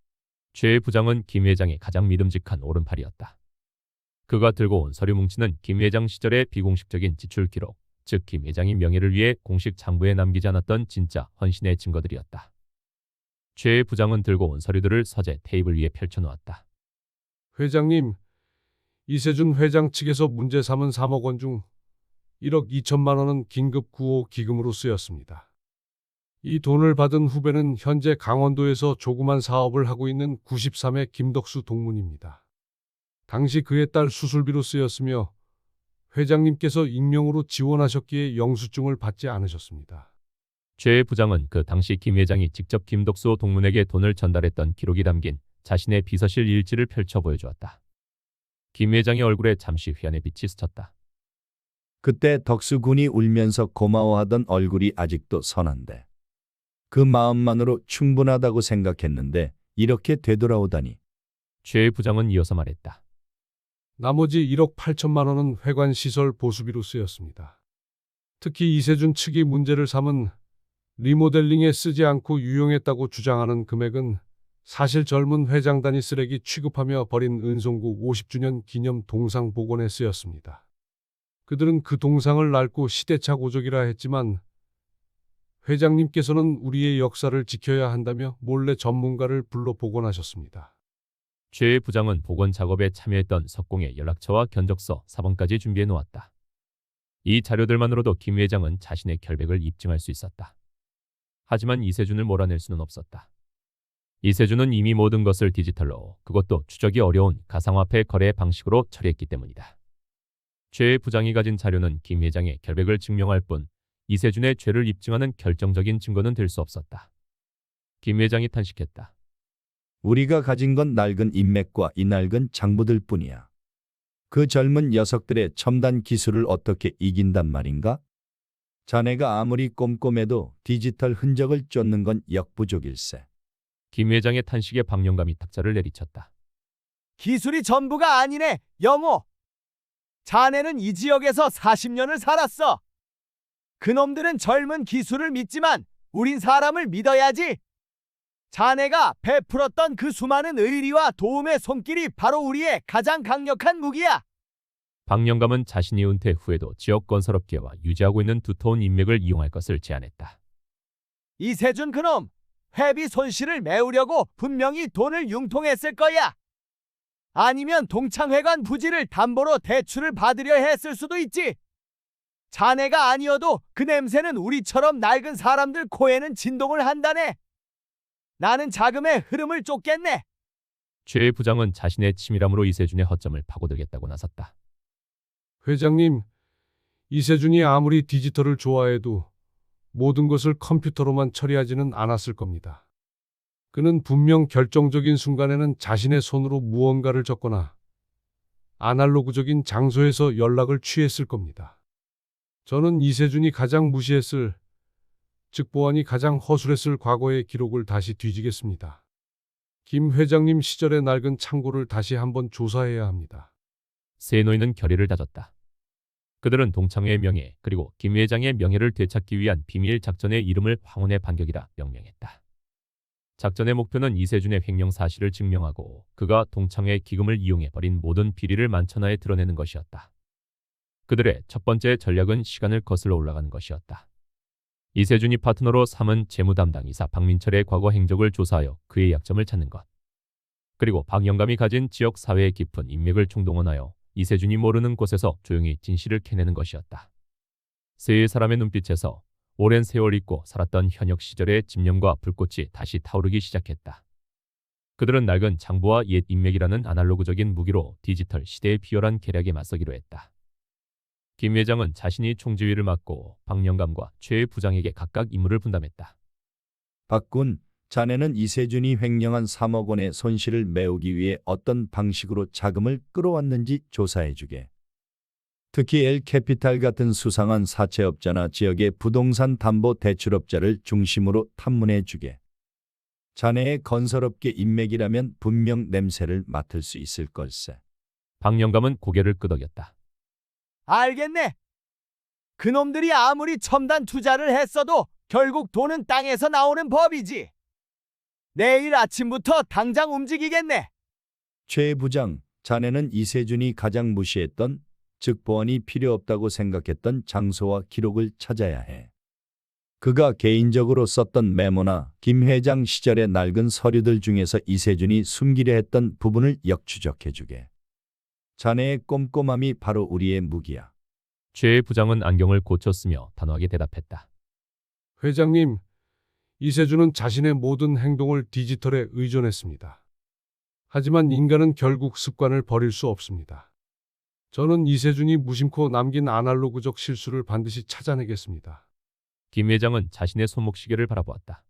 최 부장은 김 회장의 가장 믿음직한 오른팔이었다. 그가 들고 온 서류 뭉치는 김 회장 시절의 비공식적인 지출 기록, 즉 김 회장이 명예를 위해 공식 장부에 남기지 않았던 진짜 헌신의 증거들이었다. 최 부장은 들고 온 서류들을 서재 테이블 위에 펼쳐놓았다. 회장님, 이세준 회장 측에서 문제 삼은 3억 원 중 1억 2천만 원은 긴급 구호 기금으로 쓰였습니다. 이 돈을 받은 후배는 현재 강원도에서 조그만 사업을 하고 있는 93의 김덕수 동문입니다. 당시 그의 딸 수술비로 쓰였으며 회장님께서 익명으로 지원하셨기에 영수증을 받지 않으셨습니다. 최 부장은 그 당시 김 회장이 직접 김덕수 동문에게 돈을 전달했던 기록이 담긴 자신의 비서실 일지를 펼쳐 보여주었다. 김 회장의 얼굴에 잠시 회한의 빛이 스쳤다. 그때 덕수군이 울면서 고마워하던 얼굴이 아직도 선한데 그 마음만으로 충분하다고 생각했는데 이렇게 되돌아오다니. 최 부장은 이어서 말했다. 나머지 1억 8천만 원은 회관 시설 보수비로 쓰였습니다. 특히 이세준 측이 문제를 삼은 리모델링에 쓰지 않고 유용했다고 주장하는 금액은 사실 젊은 회장단이 쓰레기 취급하며 버린 은송구 50주년 기념 동상 복원에 쓰였습니다. 그들은 그 동상을 낡고 시대착 오적이라 했지만 회장님께서는 우리의 역사를 지켜야 한다며 몰래 전문가를 불러 복원하셨습니다. 최 부장은 복원 작업에 참여했던 석공의 연락처와 견적서, 사본까지 준비해 놓았다. 이 자료들만으로도 김 회장은 자신의 결백을 입증할 수 있었다. 하지만 이세준을 몰아낼 수는 없었다. 이세준은 이미 모든 것을 디지털로, 그것도 추적이 어려운 가상화폐 거래 방식으로 처리했기 때문이다. 최 부장이 가진 자료는 김 회장의 결백을 증명할 뿐 이세준의 죄를 입증하는 결정적인 증거는 될 수 없었다. 김 회장이 탄식했다. 우리가 가진 건 낡은 인맥과 이 낡은 장부들 뿐이야. 그 젊은 녀석들의 첨단 기술을 어떻게 이긴단 말인가? 자네가 아무리 꼼꼼해도 디지털 흔적을 쫓는 건 역부족일세. 김 회장의 탄식에 박영감이 탁자를 내리쳤다. 기술이 전부가 아니네, 영호. 자네는 이 지역에서 40년을 살았어. 그놈들은 젊은 기술을 믿지만 우린 사람을 믿어야지. 자네가 베풀었던 그 수많은 의리와 도움의 손길이 바로 우리의 가장 강력한 무기야. 박영감은 자신이 은퇴 후에도 지역 건설업계와 유지하고 있는 두터운 인맥을 이용할 것을 제안했다. 이세준 그놈 회비 손실을 메우려고 분명히 돈을 융통했을 거야. 아니면 동창회관 부지를 담보로 대출을 받으려 했을 수도 있지. 자네가 아니어도 그 냄새는 우리처럼 낡은 사람들 코에는 진동을 한다네. 나는 자금의 흐름을 쫓겠네. 최 부장은 자신의 치밀함으로 이세준의 허점을 파고들겠다고 나섰다. 회장님, 이세준이 아무리 디지털을 좋아해도 모든 것을 컴퓨터로만 처리하지는 않았을 겁니다. 그는 분명 결정적인 순간에는 자신의 손으로 무언가를 적거나 아날로그적인 장소에서 연락을 취했을 겁니다. 저는 이세준이 가장 무시했을, 즉 보안이 가장 허술했을 과거의 기록을 다시 뒤지겠습니다. 김 회장님 시절의 낡은 창고를 다시 한번 조사해야 합니다. 세 노인은 결의를 다졌다. 그들은 동창회의 명예 그리고 김 회장의 명예를 되찾기 위한 비밀 작전의 이름을 황혼의 반격이라 명명했다. 작전의 목표는 이세준의 횡령 사실을 증명하고 그가 동창회 기금을 이용해 벌인 모든 비리를 만천하에 드러내는 것이었다. 그들의 첫 번째 전략은 시간을 거슬러 올라가는 것이었다. 이세준이 파트너로 삼은 재무담당이사 박민철의 과거 행적을 조사하여 그의 약점을 찾는 것. 그리고 박영감이 가진 지역 사회의 깊은 인맥을 총동원하여 이세준이 모르는 곳에서 조용히 진실을 캐내는 것이었다. 세 사람의 눈빛에서 오랜 세월 잊고 살았던 현역 시절의 집념과 불꽃이 다시 타오르기 시작했다. 그들은 낡은 장부와 옛 인맥이라는 아날로그적인 무기로 디지털 시대의 비열한 계략에 맞서기로 했다. 김 회장은 자신이 총지휘를 맡고 박영감과 최 부장에게 각각 임무를 분담했다. 박군, 자네는 이세준이 횡령한 3억 원의 손실을 메우기 위해 어떤 방식으로 자금을 끌어왔는지 조사해주게. 특히 엘캐피탈 같은 수상한 사채업자나 지역의 부동산 담보 대출업자를 중심으로 탐문해주게. 자네의 건설업계 인맥이라면 분명 냄새를 맡을 수 있을 걸세. 박영감은 고개를 끄덕였다. 알겠네. 그놈들이 아무리 첨단 투자를 했어도 결국 돈은 땅에서 나오는 법이지. 내일 아침부터 당장 움직이겠네. 최 부장, 자네는 이세준이 가장 무시했던, 즉 보안이 필요 없다고 생각했던 장소와 기록을 찾아야 해. 그가 개인적으로 썼던 메모나 김 회장 시절의 낡은 서류들 중에서 이세준이 숨기려 했던 부분을 역추적해주게. 자네의 꼼꼼함이 바로 우리의 무기야. 최 부장은 안경을 고쳤으며 단호하게 대답했다. 회장님, 이세준은 자신의 모든 행동을 디지털에 의존했습니다. 하지만 인간은 결국 습관을 버릴 수 없습니다. 저는 이세준이 무심코 남긴 아날로그적 실수를 반드시 찾아내겠습니다. 김 회장은 자신의 손목시계를 바라보았다.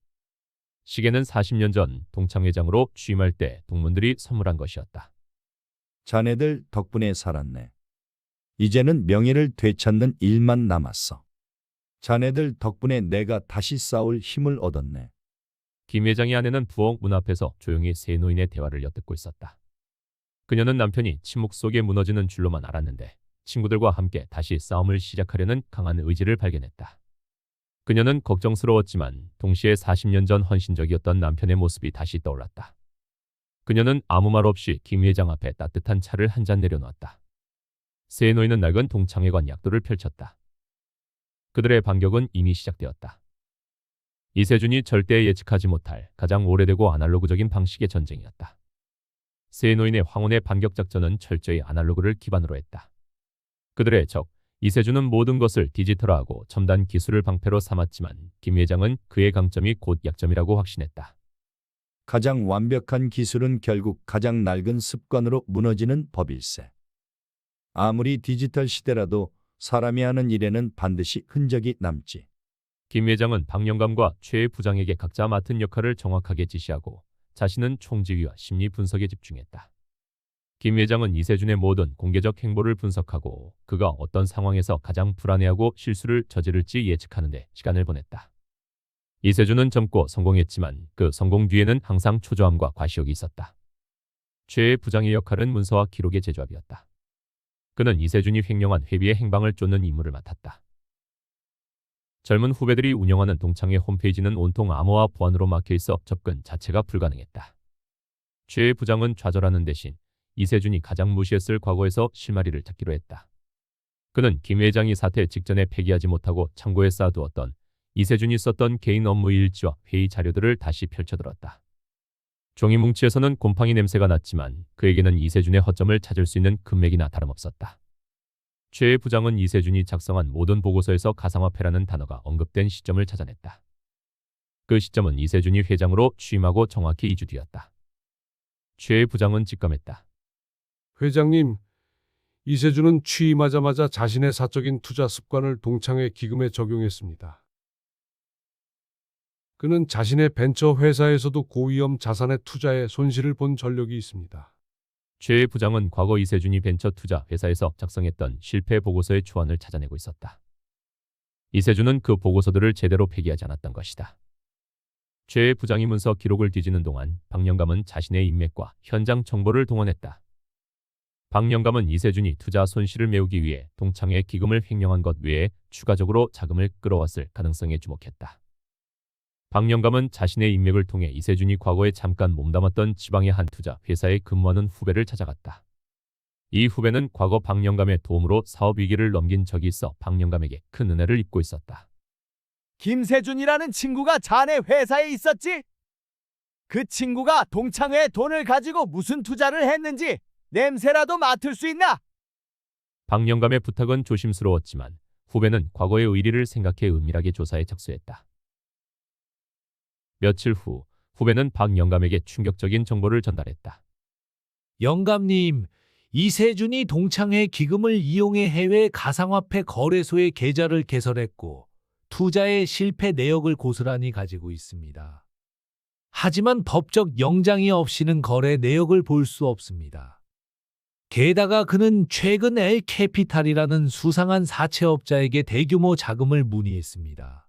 시계는 40년 전 동창회장으로 취임할 때 동문들이 선물한 것이었다. 자네들 덕분에 살았네. 이제는 명예를 되찾는 일만 남았어. 자네들 덕분에 내가 다시 싸울 힘을 얻었네. 김 회장의 아내는 부엌 문 앞에서 조용히 세 노인의 대화를 엿듣고 있었다. 그녀는 남편이 침묵 속에 무너지는 줄로만 알았는데 친구들과 함께 다시 싸움을 시작하려는 강한 의지를 발견했다. 그녀는 걱정스러웠지만 동시에 40년 전 헌신적이었던 남편의 모습이 다시 떠올랐다. 그녀는 아무 말 없이 김 회장 앞에 따뜻한 차를 한 잔 내려놓았다. 세 노인은 낡은 동창회관 약도를 펼쳤다. 그들의 반격은 이미 시작되었다. 이세준이 절대 예측하지 못할 가장 오래되고 아날로그적인 방식의 전쟁이었다. 세 노인의 황혼의 반격 작전은 철저히 아날로그를 기반으로 했다. 그들의 적 이세준은 모든 것을 디지털화하고 첨단 기술을 방패로 삼았지만 김 회장은 그의 강점이 곧 약점이라고 확신했다. 가장 완벽한 기술은 결국 가장 낡은 습관으로 무너지는 법일세. 아무리 디지털 시대라도 사람이 하는 일에는 반드시 흔적이 남지. 김 회장은 박영감과 최 부장에게 각자 맡은 역할을 정확하게 지시하고 자신은 총지휘와 심리 분석에 집중했다. 김 회장은 이세준의 모든 공개적 행보를 분석하고 그가 어떤 상황에서 가장 불안해하고 실수를 저지를지 예측하는 데 시간을 보냈다. 이세준은 젊고 성공했지만 그 성공 뒤에는 항상 초조함과 과시욕이 있었다. 최 부장의 역할은 문서와 기록의 제조합이었다. 그는 이세준이 횡령한 회비의 행방을 쫓는 임무를 맡았다. 젊은 후배들이 운영하는 동창회 홈페이지는 온통 암호화 보안으로 막혀있어 접근 자체가 불가능했다. 최 부장은 좌절하는 대신 이세준이 가장 무시했을 과거에서 실마리를 찾기로 했다. 그는 김 회장이 사퇴 직전에 폐기하지 못하고 창고에 쌓아두었던 이세준이 썼던 개인 업무 일지와 회의 자료들을 다시 펼쳐들었다. 종이 뭉치에서는 곰팡이 냄새가 났지만 그에게는 이세준의 허점을 찾을 수 있는 금맥이나 다름없었다. 최 부장은 이세준이 작성한 모든 보고서에서 가상화폐라는 단어가 언급된 시점을 찾아냈다. 그 시점은 이세준이 회장으로 취임하고 정확히 2주 뒤였다. 최 부장은 직감했다. 회장님, 이세준은 취임하자마자 자신의 사적인 투자 습관을 동창회 기금에 적용했습니다. 그는 자신의 벤처 회사에서도 고위험 자산의 투자에 손실을 본 전력이 있습니다. 최 부장은 과거 이세준이 벤처 투자 회사에서 작성했던 실패 보고서의 초안을 찾아내고 있었다. 이세준은 그 보고서들을 제대로 폐기하지 않았던 것이다. 최 부장이 문서 기록을 뒤지는 동안 박 영감은 자신의 인맥과 현장 정보를 동원했다. 박 영감은 이세준이 투자 손실을 메우기 위해 동창회 기금을 횡령한 것 외에 추가적으로 자금을 끌어왔을 가능성에 주목했다. 박 영감은 자신의 인맥을 통해 이세준이 과거에 잠깐 몸담았던 지방의 한 투자 회사에 근무하는 후배를 찾아갔다. 이 후배는 과거 박 영감의 도움으로 사업 위기를 넘긴 적이 있어 박 영감에게 큰 은혜를 입고 있었다. 김세준이라는 친구가 자네 회사에 있었지? 그 친구가 동창회에 돈을 가지고 무슨 투자를 했는지 냄새라도 맡을 수 있나? 박 영감의 부탁은 조심스러웠지만 후배는 과거의 의리를 생각해 은밀하게 조사에 착수했다. 며칠 후 후배는 박 영감에게 충격적인 정보를 전달했다. 영감님, 이세준이 동창회 기금을 이용해 해외 가상화폐 거래소의 계좌를 개설했고 투자의 실패 내역을 고스란히 가지고 있습니다. 하지만 법적 영장이 없이는 거래 내역을 볼 수 없습니다. 게다가 그는 최근 엘캐피탈이라는 수상한 사채업자에게 대규모 자금을 문의했습니다.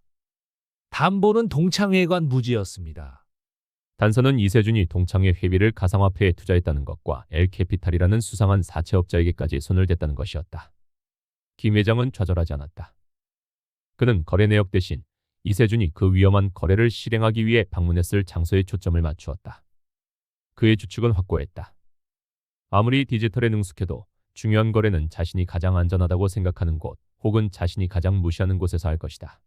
담보는 동창회관 부지였습니다. 단서는 이세준이 동창회 회비를 가상화폐에 투자했다는 것과 엘캐피탈이라는 수상한 사채업자에게까지 손을 댔다는 것이었다. 김 회장은 좌절하지 않았다. 그는 거래 내역 대신 이세준이 그 위험한 거래를 실행하기 위해 방문했을 장소에 초점을 맞추었다. 그의 추측은 확고했다. 아무리 디지털에 능숙해도 중요한 거래는 자신이 가장 안전하다고 생각하는 곳 혹은 자신이 가장 무시하는 곳에서 할 것이다.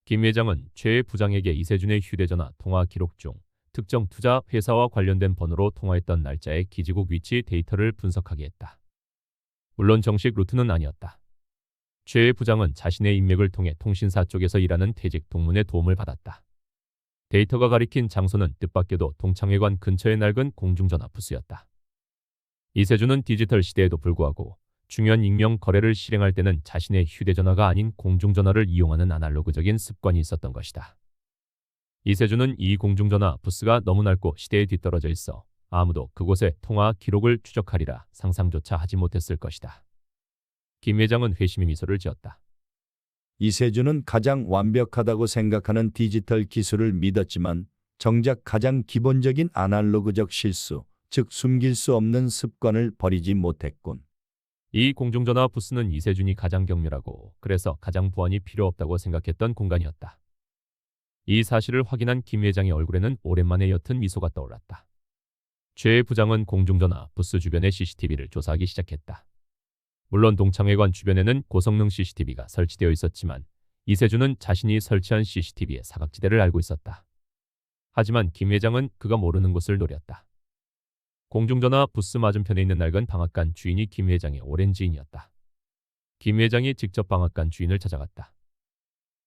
김 회장은 최 부장에게 이세준의 휴대전화 통화 기록 중 특정 투자 회사와 관련된 번호로 통화했던 날짜의 기지국 위치 데이터를 분석하게 했다. 물론 정식 루트는 아니었다. 최 부장은 자신의 인맥을 통해 통신사 쪽에서 일하는 퇴직 동문의 도움을 받았다. 데이터가 가리킨 장소는 뜻밖에도 동창회관 근처의 낡은 공중전화 부스였다. 이세준은 디지털 시대에도 불구하고 중요한 익명 거래를 실행할 때는 자신의 휴대전화가 아닌 공중전화를 이용하는 아날로그적인 습관이 있었던 것이다. 이세준은 이 공중전화 부스가 너무 낡고 시대에 뒤떨어져 있어 아무도 그곳의 통화 기록을 추적하리라 상상조차 하지 못했을 것이다. 김 회장은 회심의 미소를 지었다. 이세준은 가장 완벽하다고 생각하는 디지털 기술을 믿었지만 정작 가장 기본적인 아날로그적 실수, 즉 숨길 수 없는 습관을 버리지 못했군. 이 공중전화 부스는 이세준이 가장 격렬하고 그래서 가장 보안이 필요 없다고 생각했던 공간이었다. 이 사실을 확인한 김 회장의 얼굴에는 오랜만에 옅은 미소가 떠올랐다. 최 부장은 공중전화 부스 주변의 CCTV를 조사하기 시작했다. 물론 동창회관 주변에는 고성능 CCTV가 설치되어 있었지만 이세준은 자신이 설치한 CCTV의 사각지대를 알고 있었다. 하지만 김 회장은 그가 모르는 곳을 노렸다. 공중전화 부스 맞은편에 있는 낡은 방앗간 주인이 김 회장의 오랜 지인이었다. 김 회장이 직접 방앗간 주인을 찾아갔다.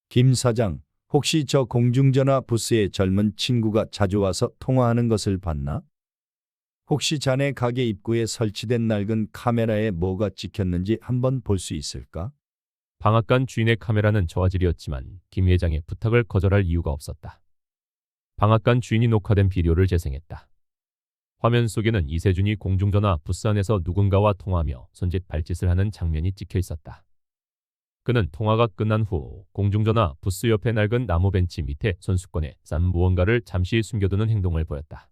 김 사장, 혹시 저 공중전화 부스에 젊은 친구가 자주 와서 통화하는 것을 봤나? 혹시 자네 가게 입구에 설치된 낡은 카메라에 뭐가 찍혔는지 한번 볼 수 있을까? 방앗간 주인의 카메라는 저화질이었지만 김 회장의 부탁을 거절할 이유가 없었다. 방앗간 주인이 녹화된 비디오를 재생했다. 화면 속에는 이세준이 공중전화 부스 안에서 누군가와 통화하며 손짓 발짓을 하는 장면이 찍혀 있었다. 그는 통화가 끝난 후 공중전화 부스 옆에 낡은 나무 벤치 밑에 손수건에 싼 무언가를 잠시 숨겨두는 행동을 보였다.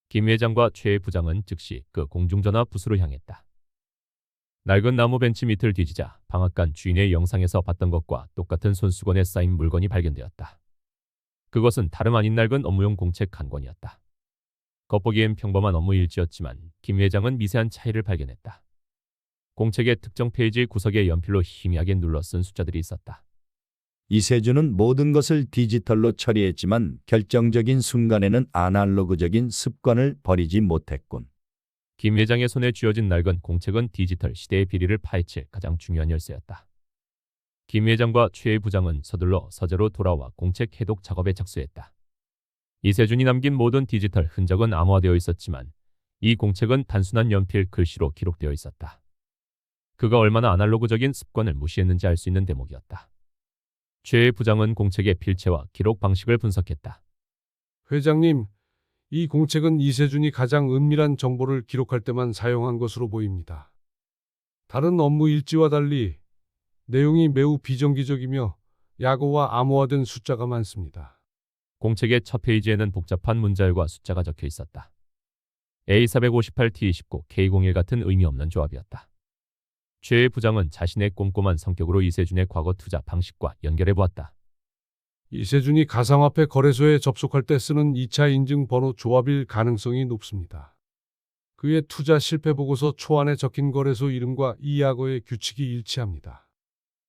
김 회장과 최 부장은 즉시 그 공중전화 부스로 향했다. 낡은 나무 벤치 밑을 뒤지자 방앗간 주인의 영상에서 봤던 것과 똑같은 손수건에 쌓인 물건이 발견되었다. 그것은 다름 아닌 낡은 업무용 공책 한 권이었다. 겉보기엔 평범한 업무 일지였지만 김 회장은 미세한 차이를 발견했다. 공책의 특정 페이지 구석에 연필로 희미하게 눌러 쓴 숫자들이 있었다. 이세준은 모든 것을 디지털로 처리했지만 결정적인 순간에는 아날로그적인 습관을 버리지 못했군. 김 회장의 손에 쥐어진 낡은 공책은 디지털 시대의 비리를 파헤칠 가장 중요한 열쇠였다. 김 회장과 최 부장은 서둘러 서재로 돌아와 공책 해독 작업에 착수했다. 이세준이 남긴 모든 디지털 흔적은 암호화되어 있었지만 이 공책은 단순한 연필 글씨로 기록되어 있었다. 그가 얼마나 아날로그적인 습관을 무시했는지 알 수 있는 대목이었다. 최 부장은 공책의 필체와 기록 방식을 분석했다. 회장님, 이 공책은 이세준이 가장 은밀한 정보를 기록할 때만 사용한 것으로 보입니다. 다른 업무 일지와 달리 내용이 매우 비정기적이며 약오와 암호화된 숫자가 많습니다. 공책의 첫 페이지에는 복잡한 문자열과 숫자가 적혀 있었다. A458T29 K01 같은 의미 없는 조합이었다. 최 부장은 자신의 꼼꼼한 성격으로 이세준의 과거 투자 방식과 연결해 보았다. 이세준이 가상화폐 거래소에 접속할 때 쓰는 2차 인증 번호 조합일 가능성이 높습니다. 그의 투자 실패 보고서 초안에 적힌 거래소 이름과 이 약어의 규칙이 일치합니다.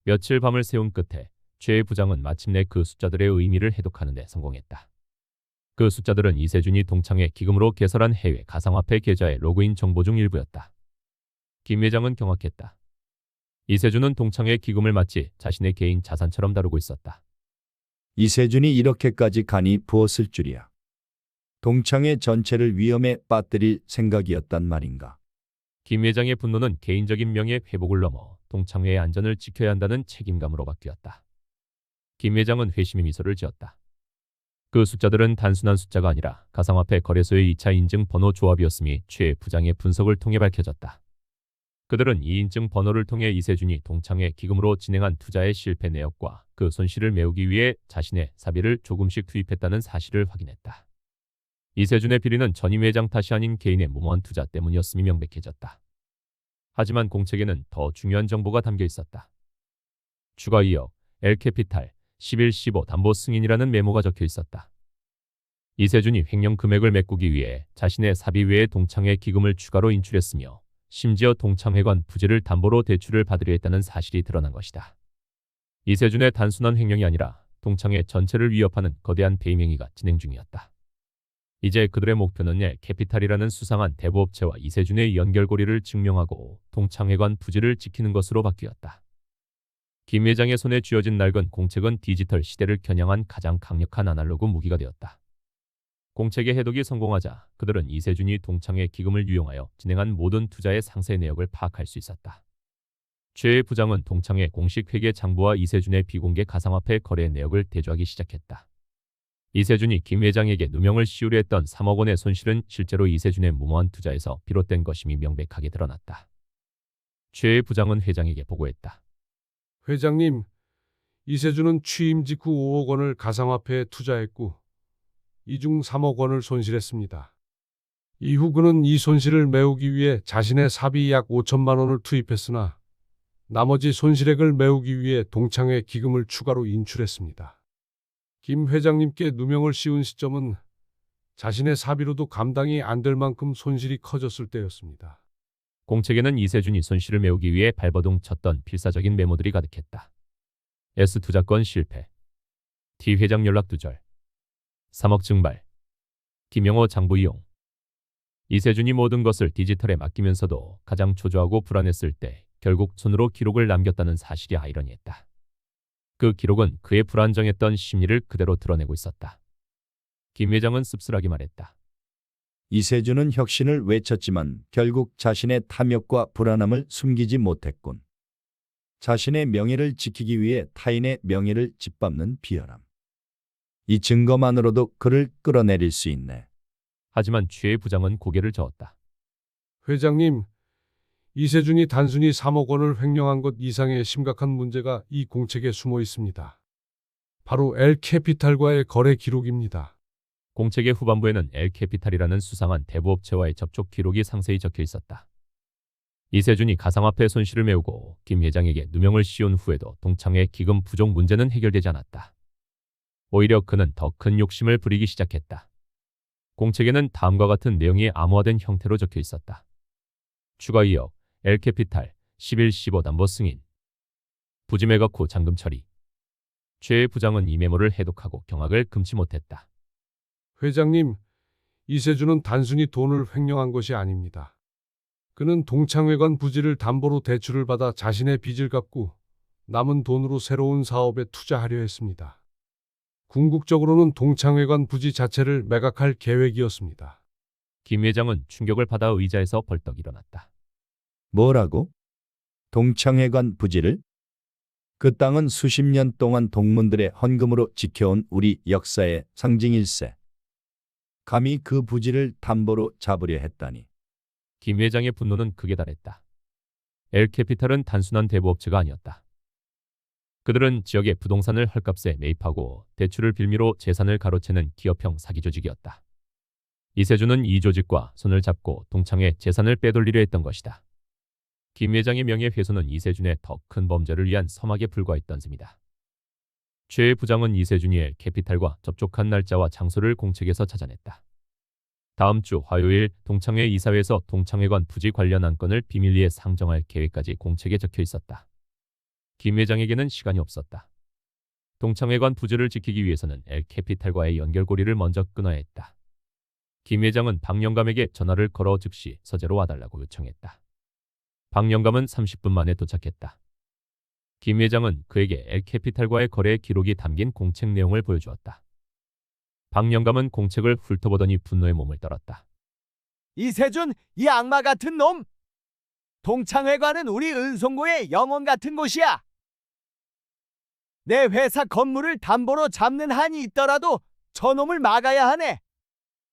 며칠 밤을 새운 끝에 최 부장은 마침내 그 숫자들의 의미를 해독하는 데 성공했다. 그 숫자들은 이세준이 동창회 기금으로 개설한 해외 가상화폐 계좌의 로그인 정보 중 일부였다. 김 회장은 경악했다. 이세준은 동창회 기금을 마치 자신의 개인 자산처럼 다루고 있었다. 이세준이 이렇게까지 간이 부었을 줄이야. 동창회 전체를 위험에 빠뜨릴 생각이었단 말인가. 김 회장의 분노는 개인적인 명예 회복을 넘어 동창회의 안전을 지켜야 한다는 책임감으로 바뀌었다. 김 회장은 회심의 미소를 지었다. 그 숫자들은 단순한 숫자가 아니라 가상화폐 거래소의 2차 인증 번호 조합이었음이 최 부장의 분석을 통해 밝혀졌다. 그들은 이 인증 번호를 통해 이세준이 동창회 기금으로 진행한 투자의 실패 내역과 그 손실을 메우기 위해 자신의 사비를 조금씩 투입했다는 사실을 확인했다. 이세준의 비리는 전임 회장 탓이 아닌 개인의 무모한 투자 때문이었음이 명백해졌다. 하지만 공책에는 더 중요한 정보가 담겨 있었다. 추가 2억, L캐피탈, 11-15 담보 승인이라는 메모가 적혀 있었다. 이세준이 횡령 금액을 메꾸기 위해 자신의 사비 외에 동창회 기금을 추가로 인출했으며 심지어 동창회관 부지를 담보로 대출을 받으려 했다는 사실이 드러난 것이다. 이세준의 단순한 횡령이 아니라 동창회 전체를 위협하는 거대한 배임 행위가 진행 중이었다. 이제 그들의 목표는 L캐피탈이라는 수상한 대부업체와 이세준의 연결고리를 증명하고 동창회관 부지를 지키는 것으로 바뀌었다. 김 회장의 손에 쥐어진 낡은 공책은 디지털 시대를 겨냥한 가장 강력한 아날로그 무기가 되었다. 공책의 해독이 성공하자 그들은 이세준이 동창회 기금을 유용하여 진행한 모든 투자의 상세 내역을 파악할 수 있었다. 최 부장은 동창회 공식 회계 장부와 이세준의 비공개 가상화폐 거래 내역을 대조하기 시작했다. 이세준이 김 회장에게 누명을 씌우려 했던 3억 원의 손실은 실제로 이세준의 무모한 투자에서 비롯된 것임이 명백하게 드러났다. 최 부장은 회장에게 보고했다. 회장님, 이세준은 취임 직후 5억 원을 가상화폐에 투자했고 이 중 3억 원을 손실했습니다. 이후 그는 이 손실을 메우기 위해 자신의 사비 약 5천만 원을 투입했으나 나머지 손실액을 메우기 위해 동창회 기금을 추가로 인출했습니다. 김 회장님께 누명을 씌운 시점은 자신의 사비로도 감당이 안 될 만큼 손실이 커졌을 때였습니다. 공책에는 이세준이 손실을 메우기 위해 발버둥 쳤던 필사적인 메모들이 가득했다. S투자권 실패, T 회장 연락 두절, 3억 증발, 김영호 장부 이용. 이세준이 모든 것을 디지털에 맡기면서도 가장 초조하고 불안했을 때 결국 손으로 기록을 남겼다는 사실이 아이러니했다. 그 기록은 그의 불안정했던 심리를 그대로 드러내고 있었다. 김 회장은 씁쓸하게 말했다. 이세준은 혁신을 외쳤지만 결국 자신의 탐욕과 불안함을 숨기지 못했군. 자신의 명예를 지키기 위해 타인의 명예를 짓밟는 비열함. 이 증거만으로도 그를 끌어내릴 수 있네. 하지만 최 부장은 고개를 저었다. 회장님, 이세준이 단순히 3억 원을 횡령한 것 이상의 심각한 문제가 이 공책에 숨어 있습니다. 바로 L캐피탈과의 거래 기록입니다. 공책의 후반부에는 L캐피탈이라는 수상한 대부업체와의 접촉 기록이 상세히 적혀 있었다. 이세준이 가상화폐 손실을 메우고 김 회장에게 누명을 씌운 후에도 동창회 기금 부족 문제는 해결되지 않았다. 오히려 그는 더 큰 욕심을 부리기 시작했다. 공책에는 다음과 같은 내용이 암호화된 형태로 적혀 있었다. 추가 2억, L캐피탈, 11-15 담보 승인, 부지 매각 후 잔금 처리, 최 부장은 이 메모를 해독하고 경악을 금치 못했다. 회장님, 이세준은 단순히 돈을 횡령한 것이 아닙니다. 그는 동창회관 부지를 담보로 대출을 받아 자신의 빚을 갚고 남은 돈으로 새로운 사업에 투자하려 했습니다. 궁극적으로는 동창회관 부지 자체를 매각할 계획이었습니다. 김 회장은 충격을 받아 의자에서 벌떡 일어났다. 뭐라고? 동창회관 부지를? 그 땅은 수십 년 동안 동문들의 헌금으로 지켜온 우리 역사의 상징일세. 감히 그 부지를 담보로 잡으려 했다니. 김 회장의 분노는 극에 달했다. 엘캐피탈은 단순한 대부업체가 아니었다. 그들은 지역의 부동산을 헐값에 매입하고 대출을 빌미로 재산을 가로채는 기업형 사기 조직이었다. 이세준은 이 조직과 손을 잡고 동창회 재산을 빼돌리려 했던 것이다. 김 회장의 명예훼손은 이세준의 더 큰 범죄를 위한 서막에 불과했던 셈이다. 최 부장은 이세준이 엘캐피탈과 접촉한 날짜와 장소를 공책에서 찾아냈다. 다음 주 화요일 동창회 이사회에서 동창회관 부지 관련 안건을 비밀리에 상정할 계획까지 공책에 적혀 있었다. 김 회장에게는 시간이 없었다. 동창회관 부지를 지키기 위해서는 엘캐피탈과의 연결고리를 먼저 끊어야 했다. 김 회장은 박 영감에게 전화를 걸어 즉시 서재로 와달라고 요청했다. 박 영감은 30분 만에 도착했다. 김 회장은 그에게 엘캐피탈과의 거래 기록이 담긴 공책 내용을 보여주었다. 박 영감은 공책을 훑어보더니 분노의 몸을 떨었다. 이세준, 이 악마 같은 놈! 동창회관은 우리 은송고의 영혼 같은 곳이야. 내 회사 건물을 담보로 잡는 한이 있더라도 저놈을 막아야 하네.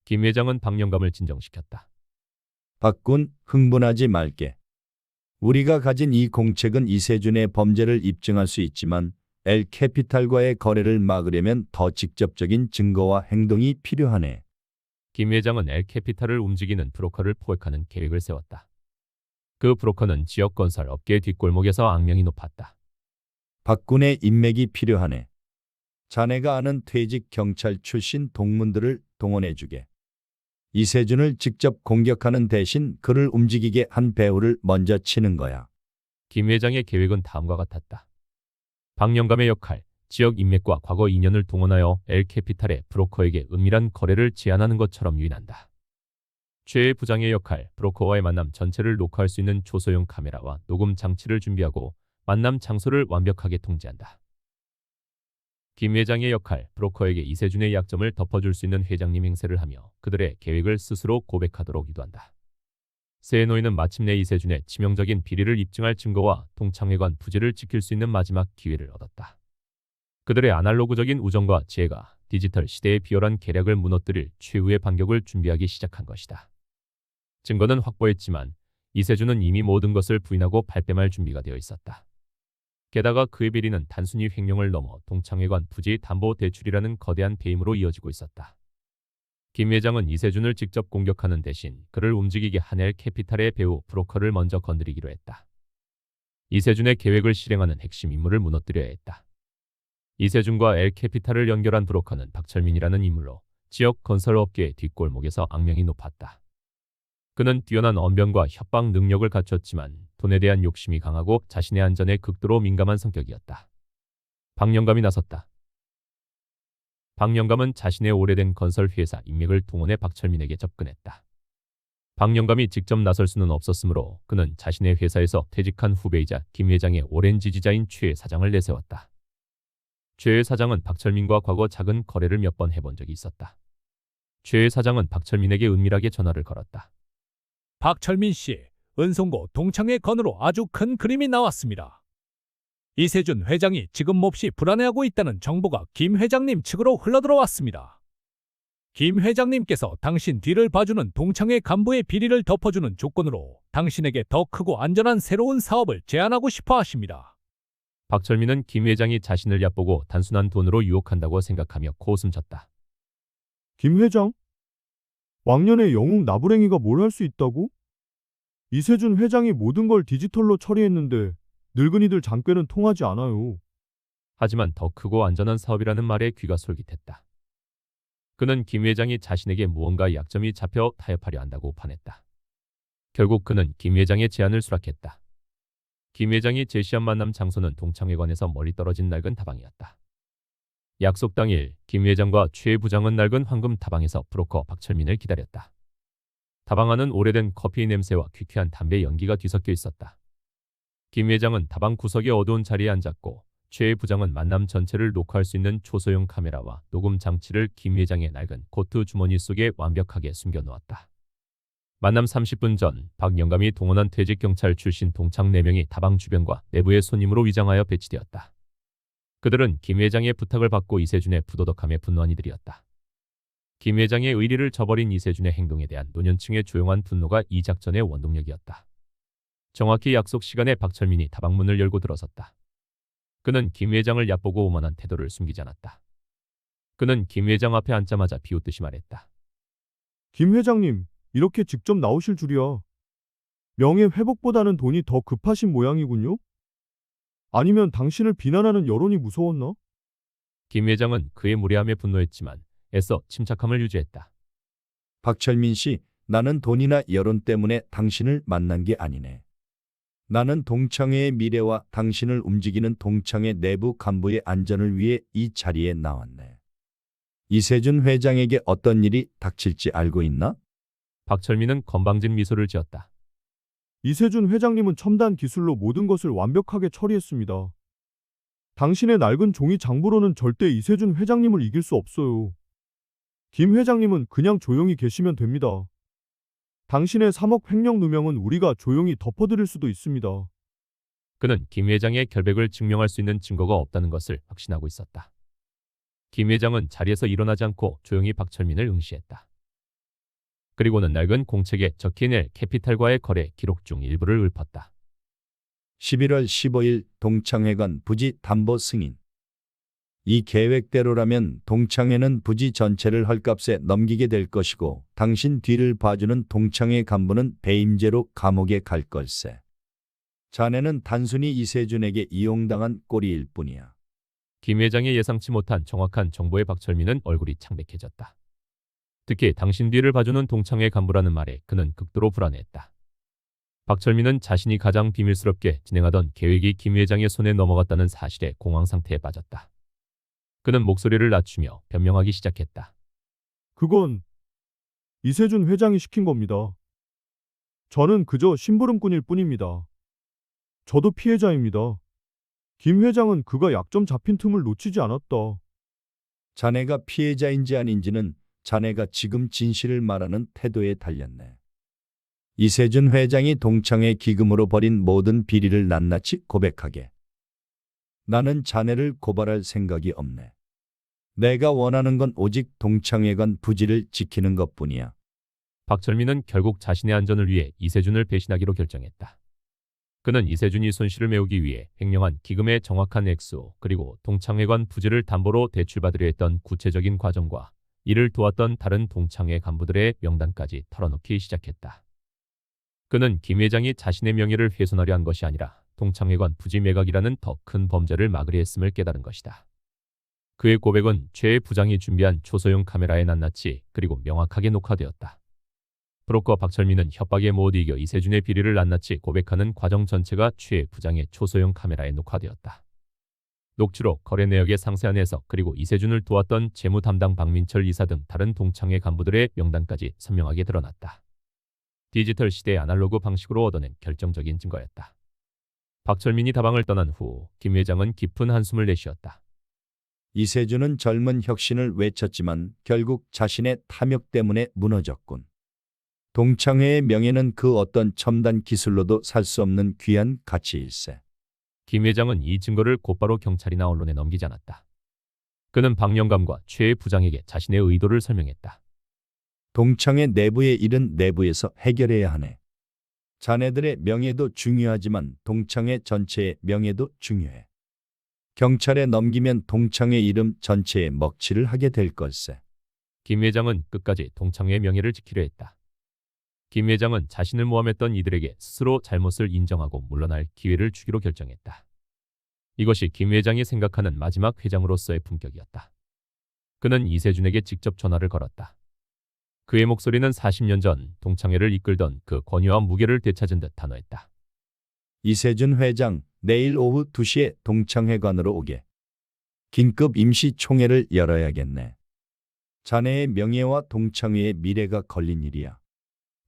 김 회장은 박 영감을 진정시켰다. 박군, 흥분하지 말게. 우리가 가진 이 공책은 이세준의 범죄를 입증할 수 있지만 엘캐피탈과의 거래를 막으려면 더 직접적인 증거와 행동이 필요하네. 김 회장은 엘캐피탈을 움직이는 브로커를 포획하는 계획을 세웠다. 그 브로커는 지역 건설 업계 뒷골목에서 악명이 높았다. 박군의 인맥이 필요하네. 자네가 아는 퇴직 경찰 출신 동문들을 동원해주게. 이세준을 직접 공격하는 대신 그를 움직이게 한 배후를 먼저 치는 거야. 김 회장의 계획은 다음과 같았다. 박 영감의 역할, 지역 인맥과 과거 인연을 동원하여 엘캐피탈의 브로커에게 은밀한 거래를 제안하는 것처럼 유인한다. 최 부장의 역할, 브로커와의 만남 전체를 녹화할 수 있는 조소용 카메라와 녹음 장치를 준비하고 만남 장소를 완벽하게 통제한다. 김 회장의 역할, 브로커에게 이세준의 약점을 덮어줄 수 있는 회장님 행세를 하며 그들의 계획을 스스로 고백하도록 유도한다. 세노이는 마침내 이세준의 치명적인 비리를 입증할 증거와 동창회관 부지를 지킬 수 있는 마지막 기회를 얻었다. 그들의 아날로그적인 우정과 지혜가 디지털 시대의 비열한 계략을 무너뜨릴 최후의 반격을 준비하기 시작한 것이다. 증거는 확보했지만 이세준은 이미 모든 것을 부인하고 발뺌할 준비가 되어 있었다. 게다가 그의 비리는 단순히 횡령을 넘어 동창회관 부지 담보 대출이라는 거대한 배임으로 이어지고 있었다. 김 회장은 이세준을 직접 공격하는 대신 그를 움직이게 한 엘캐피탈의 배우 브로커를 먼저 건드리기로 했다. 이세준의 계획을 실행하는 핵심 인물을 무너뜨려야 했다. 이세준과 엘캐피탈을 연결한 브로커는 박철민이라는 인물로 지역 건설업계의 뒷골목에서 악명이 높았다. 그는 뛰어난 언변과 협박 능력을 갖췄지만 돈에 대한 욕심이 강하고 자신의 안전에 극도로 민감한 성격이었다. 박 영감이 나섰다. 박 영감은 자신의 오래된 건설 회사 인맥을 동원해 박철민에게 접근했다. 박 영감이 직접 나설 수는 없었으므로 그는 자신의 회사에서 퇴직한 후배이자 김 회장의 오랜 지지자인 최 사장을 내세웠다. 최 사장은 박철민과 과거 작은 거래를 몇 번 해본 적이 있었다. 최 사장은 박철민에게 은밀하게 전화를 걸었다. 박철민 씨, 은송고 동창회 건으로 아주 큰 그림이 나왔습니다. 이세준 회장이 지금 몹시 불안해하고 있다는 정보가 김 회장님 측으로 흘러들어왔습니다. 김 회장님께서 당신 뒤를 봐주는 동창회 간부의 비리를 덮어주는 조건으로 당신에게 더 크고 안전한 새로운 사업을 제안하고 싶어 하십니다. 박철민은 김 회장이 자신을 얕보고 단순한 돈으로 유혹한다고 생각하며 코웃음 쳤다. 김 회장? 왕년의 영웅 나부랭이가 뭘 할 수 있다고? 이세준 회장이 모든 걸 디지털로 처리했는데 늙은이들 장꾀는 통하지 않아요. 하지만 더 크고 안전한 사업이라는 말에 귀가 솔깃했다. 그는 김 회장이 자신에게 무언가 약점이 잡혀 타협하려 한다고 판했다. 결국 그는 김 회장의 제안을 수락했다. 김 회장이 제시한 만남 장소는 동창회관에서 멀리 떨어진 낡은 다방이었다. 약속 당일 김 회장과 최 부장은 낡은 황금 다방에서 브로커 박철민을 기다렸다. 다방 안은 오래된 커피 냄새와 퀴퀴한 담배 연기가 뒤섞여 있었다. 김 회장은 다방 구석의 어두운 자리에 앉았고 최 부장은 만남 전체를 녹화할 수 있는 초소형 카메라와 녹음 장치를 김 회장의 낡은 코트 주머니 속에 완벽하게 숨겨놓았다. 만남 30분 전 박 영감이 동원한 퇴직 경찰 출신 동창 4명이 다방 주변과 내부의 손님으로 위장하여 배치되었다. 그들은 김 회장의 부탁을 받고 이세준의 부도덕함에 분노한 이들이었다. 김 회장의 의리를 저버린 이세준의 행동에 대한 노년층의 조용한 분노가 이 작전의 원동력이었다. 정확히 약속 시간에 박철민이 다방문을 열고 들어섰다. 그는 김 회장을 얕보고 오만한 태도를 숨기지 않았다. 그는 김 회장 앞에 앉자마자 비웃듯이 말했다. 김 회장님, 이렇게 직접 나오실 줄이야. 명예 회복보다는 돈이 더 급하신 모양이군요. 아니면 당신을 비난하는 여론이 무서웠나? 김 회장은 그의 무례함에 분노했지만 애써 침착함을 유지했다. 박철민 씨, 나는 돈이나 여론 때문에 당신을 만난 게 아니네. 나는 동창회의 미래와 당신을 움직이는 동창회 내부 간부의 안전을 위해 이 자리에 나왔네. 이세준 회장에게 어떤 일이 닥칠지 알고 있나? 박철민은 건방진 미소를 지었다. 이세준 회장님은 첨단 기술로 모든 것을 완벽하게 처리했습니다. 당신의 낡은 종이 장부로는 절대 이세준 회장님을 이길 수 없어요. 김 회장님은 그냥 조용히 계시면 됩니다. 당신의 3억 횡령 누명은 우리가 조용히 덮어드릴 수도 있습니다. 그는 김 회장의 결백을 증명할 수 있는 증거가 없다는 것을 확신하고 있었다. 김 회장은 자리에서 일어나지 않고 조용히 박철민을 응시했다. 그리고는 낡은 공책에 적힌 엘 캐피탈과의 거래 기록 중 일부를 읊었다. 11월 15일 동창회관 부지 담보 승인. 이 계획대로라면 동창회는 부지 전체를 헐값에 넘기게 될 것이고 당신 뒤를 봐주는 동창회 간부는 배임죄로 감옥에 갈 걸세. 자네는 단순히 이세준에게 이용당한 꼴일 뿐이야. 김 회장이 예상치 못한 정확한 정보에 박철민은 얼굴이 창백해졌다. 특히 당신 뒤를 봐주는 동창회 간부라는 말에 그는 극도로 불안해했다. 박철민은 자신이 가장 비밀스럽게 진행하던 계획이 김 회장의 손에 넘어갔다는 사실에 공황 상태에 빠졌다. 그는 목소리를 낮추며 변명하기 시작했다. 그건 이세준 회장이 시킨 겁니다. 저는 그저 심부름꾼일 뿐입니다. 저도 피해자입니다. 김 회장은 그가 약점 잡힌 틈을 놓치지 않았다. 자네가 피해자인지 아닌지는 자네가 지금 진실을 말하는 태도에 달렸네. 이세준 회장이 동창회 기금으로 벌인 모든 비리를 낱낱이 고백하게. 나는 자네를 고발할 생각이 없네. 내가 원하는 건 오직 동창회관 부지를 지키는 것뿐이야. 박철민은 결국 자신의 안전을 위해 이세준을 배신하기로 결정했다. 그는 이세준이 손실을 메우기 위해 횡령한 기금의 정확한 액수 그리고 동창회관 부지를 담보로 대출받으려 했던 구체적인 과정과 이를 도왔던 다른 동창회 간부들의 명단까지 털어놓기 시작했다. 그는 김 회장이 자신의 명예를 훼손하려 한 것이 아니라 동창회관 부지 매각이라는 더 큰 범죄를 막으려 했음을 깨달은 것이다. 그의 고백은 최 부장이 준비한 초소형 카메라에 낱낱이 그리고 명확하게 녹화되었다. 브로커 박철민은 협박에 못 이겨 이세준의 비리를 낱낱이 고백하는 과정 전체가 최 부장의 초소형 카메라에 녹화되었다. 녹취록, 거래 내역의 상세한 해석 그리고 이세준을 도왔던 재무 담당 박민철 이사 등 다른 동창회 간부들의 명단까지 선명하게 드러났다. 디지털 시대의 아날로그 방식으로 얻어낸 결정적인 증거였다. 박철민이 다방을 떠난 후 김 회장은 깊은 한숨을 내쉬었다. 이세준은 젊은 혁신을 외쳤지만 결국 자신의 탐욕 때문에 무너졌군. 동창회의 명예는 그 어떤 첨단 기술로도 살 수 없는 귀한 가치일세. 김 회장은 이 증거를 곧바로 경찰이나 언론에 넘기지 않았다. 그는 박 영감과 최 부장에게 자신의 의도를 설명했다. 동창회 내부의 일은 내부에서 해결해야 하네. 자네들의 명예도 중요하지만 동창회 전체의 명예도 중요해. 경찰에 넘기면 동창회 이름 전체에 먹칠을 하게 될 걸세. 김 회장은 끝까지 동창회의 명예를 지키려 했다. 김 회장은 자신을 모함했던 이들에게 스스로 잘못을 인정하고 물러날 기회를 주기로 결정했다. 이것이 김 회장이 생각하는 마지막 회장으로서의 품격이었다. 그는 이세준에게 직접 전화를 걸었다. 그의 목소리는 40년 전 동창회를 이끌던 그 권위와 무게를 되찾은 듯 단호했다. 이세준 회장, 내일 오후 2시에 동창회관으로 오게. 긴급 임시총회를 열어야겠네. 자네의 명예와 동창회의 미래가 걸린 일이야.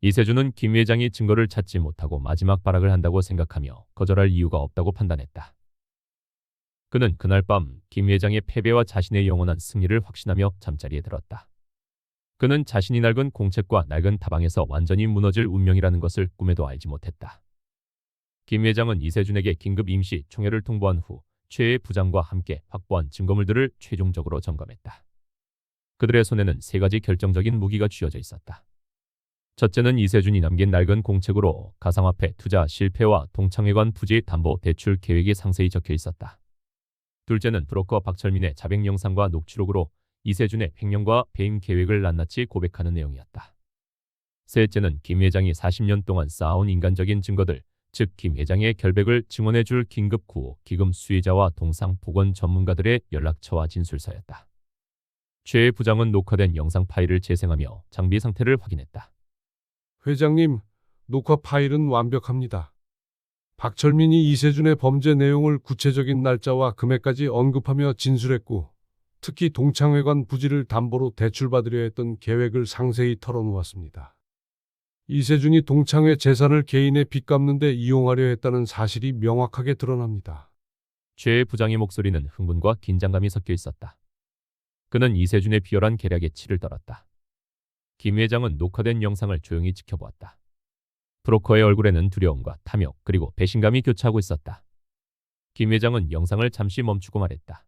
이세준은 김 회장이 증거를 찾지 못하고 마지막 발악을 한다고 생각하며 거절할 이유가 없다고 판단했다. 그는 그날 밤 김 회장의 패배와 자신의 영원한 승리를 확신하며 잠자리에 들었다. 그는 자신이 낡은 공책과 낡은 다방에서 완전히 무너질 운명이라는 것을 꿈에도 알지 못했다. 김 회장은 이세준에게 긴급 임시 총회를 통보한 후 최의 부장과 함께 확보한 증거물들을 최종적으로 점검했다. 그들의 손에는 세 가지 결정적인 무기가 쥐어져 있었다. 첫째는 이세준이 남긴 낡은 공책으로 가상화폐 투자 실패와 동창회관 부지 담보 대출 계획이 상세히 적혀 있었다. 둘째는 브로커 박철민의 자백 영상과 녹취록으로 이세준의 횡령과 배임 계획을 낱낱이 고백하는 내용이었다. 셋째는 김 회장이 40년 동안 쌓아온 인간적인 증거들, 즉 김 회장의 결백을 증언해 줄 긴급 구호 기금 수혜자와 동상 보건 전문가들의 연락처와 진술서였다. 최 부장은 녹화된 영상 파일을 재생하며 장비 상태를 확인했다. 회장님, 녹화 파일은 완벽합니다. 박철민이 이세준의 범죄 내용을 구체적인 날짜와 금액까지 언급하며 진술했고, 특히 동창회관 부지를 담보로 대출받으려 했던 계획을 상세히 털어놓았습니다. 이세준이 동창회 재산을 개인의 빚 갚는 데 이용하려 했다는 사실이 명확하게 드러납니다. 최 부장의 목소리는 흥분과 긴장감이 섞여 있었다. 그는 이세준의 비열한 계략에 치를 떨었다. 김 회장은 녹화된 영상을 조용히 지켜보았다. 브로커의 얼굴에는 두려움과 탐욕 그리고 배신감이 교차하고 있었다. 김 회장은 영상을 잠시 멈추고 말했다.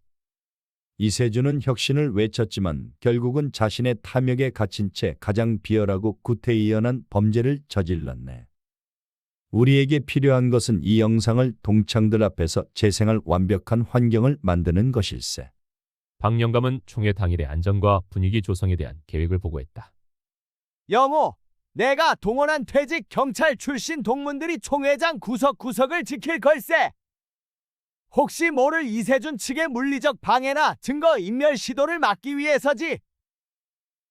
이세준은 혁신을 외쳤지만 결국은 자신의 탐욕에 갇힌 채 가장 비열하고 구태의연한 범죄를 저질렀네. 우리에게 필요한 것은 이 영상을 동창들 앞에서 재생할 완벽한 환경을 만드는 것일세. 박 영감은 총회 당일의 안전과 분위기 조성에 대한 계획을 보고했다. 영호, 내가 동원한 퇴직 경찰 출신 동문들이 총회장 구석구석을 지킬 걸세. 혹시 모를 이세준 측의 물리적 방해나 증거 인멸 시도를 막기 위해서지.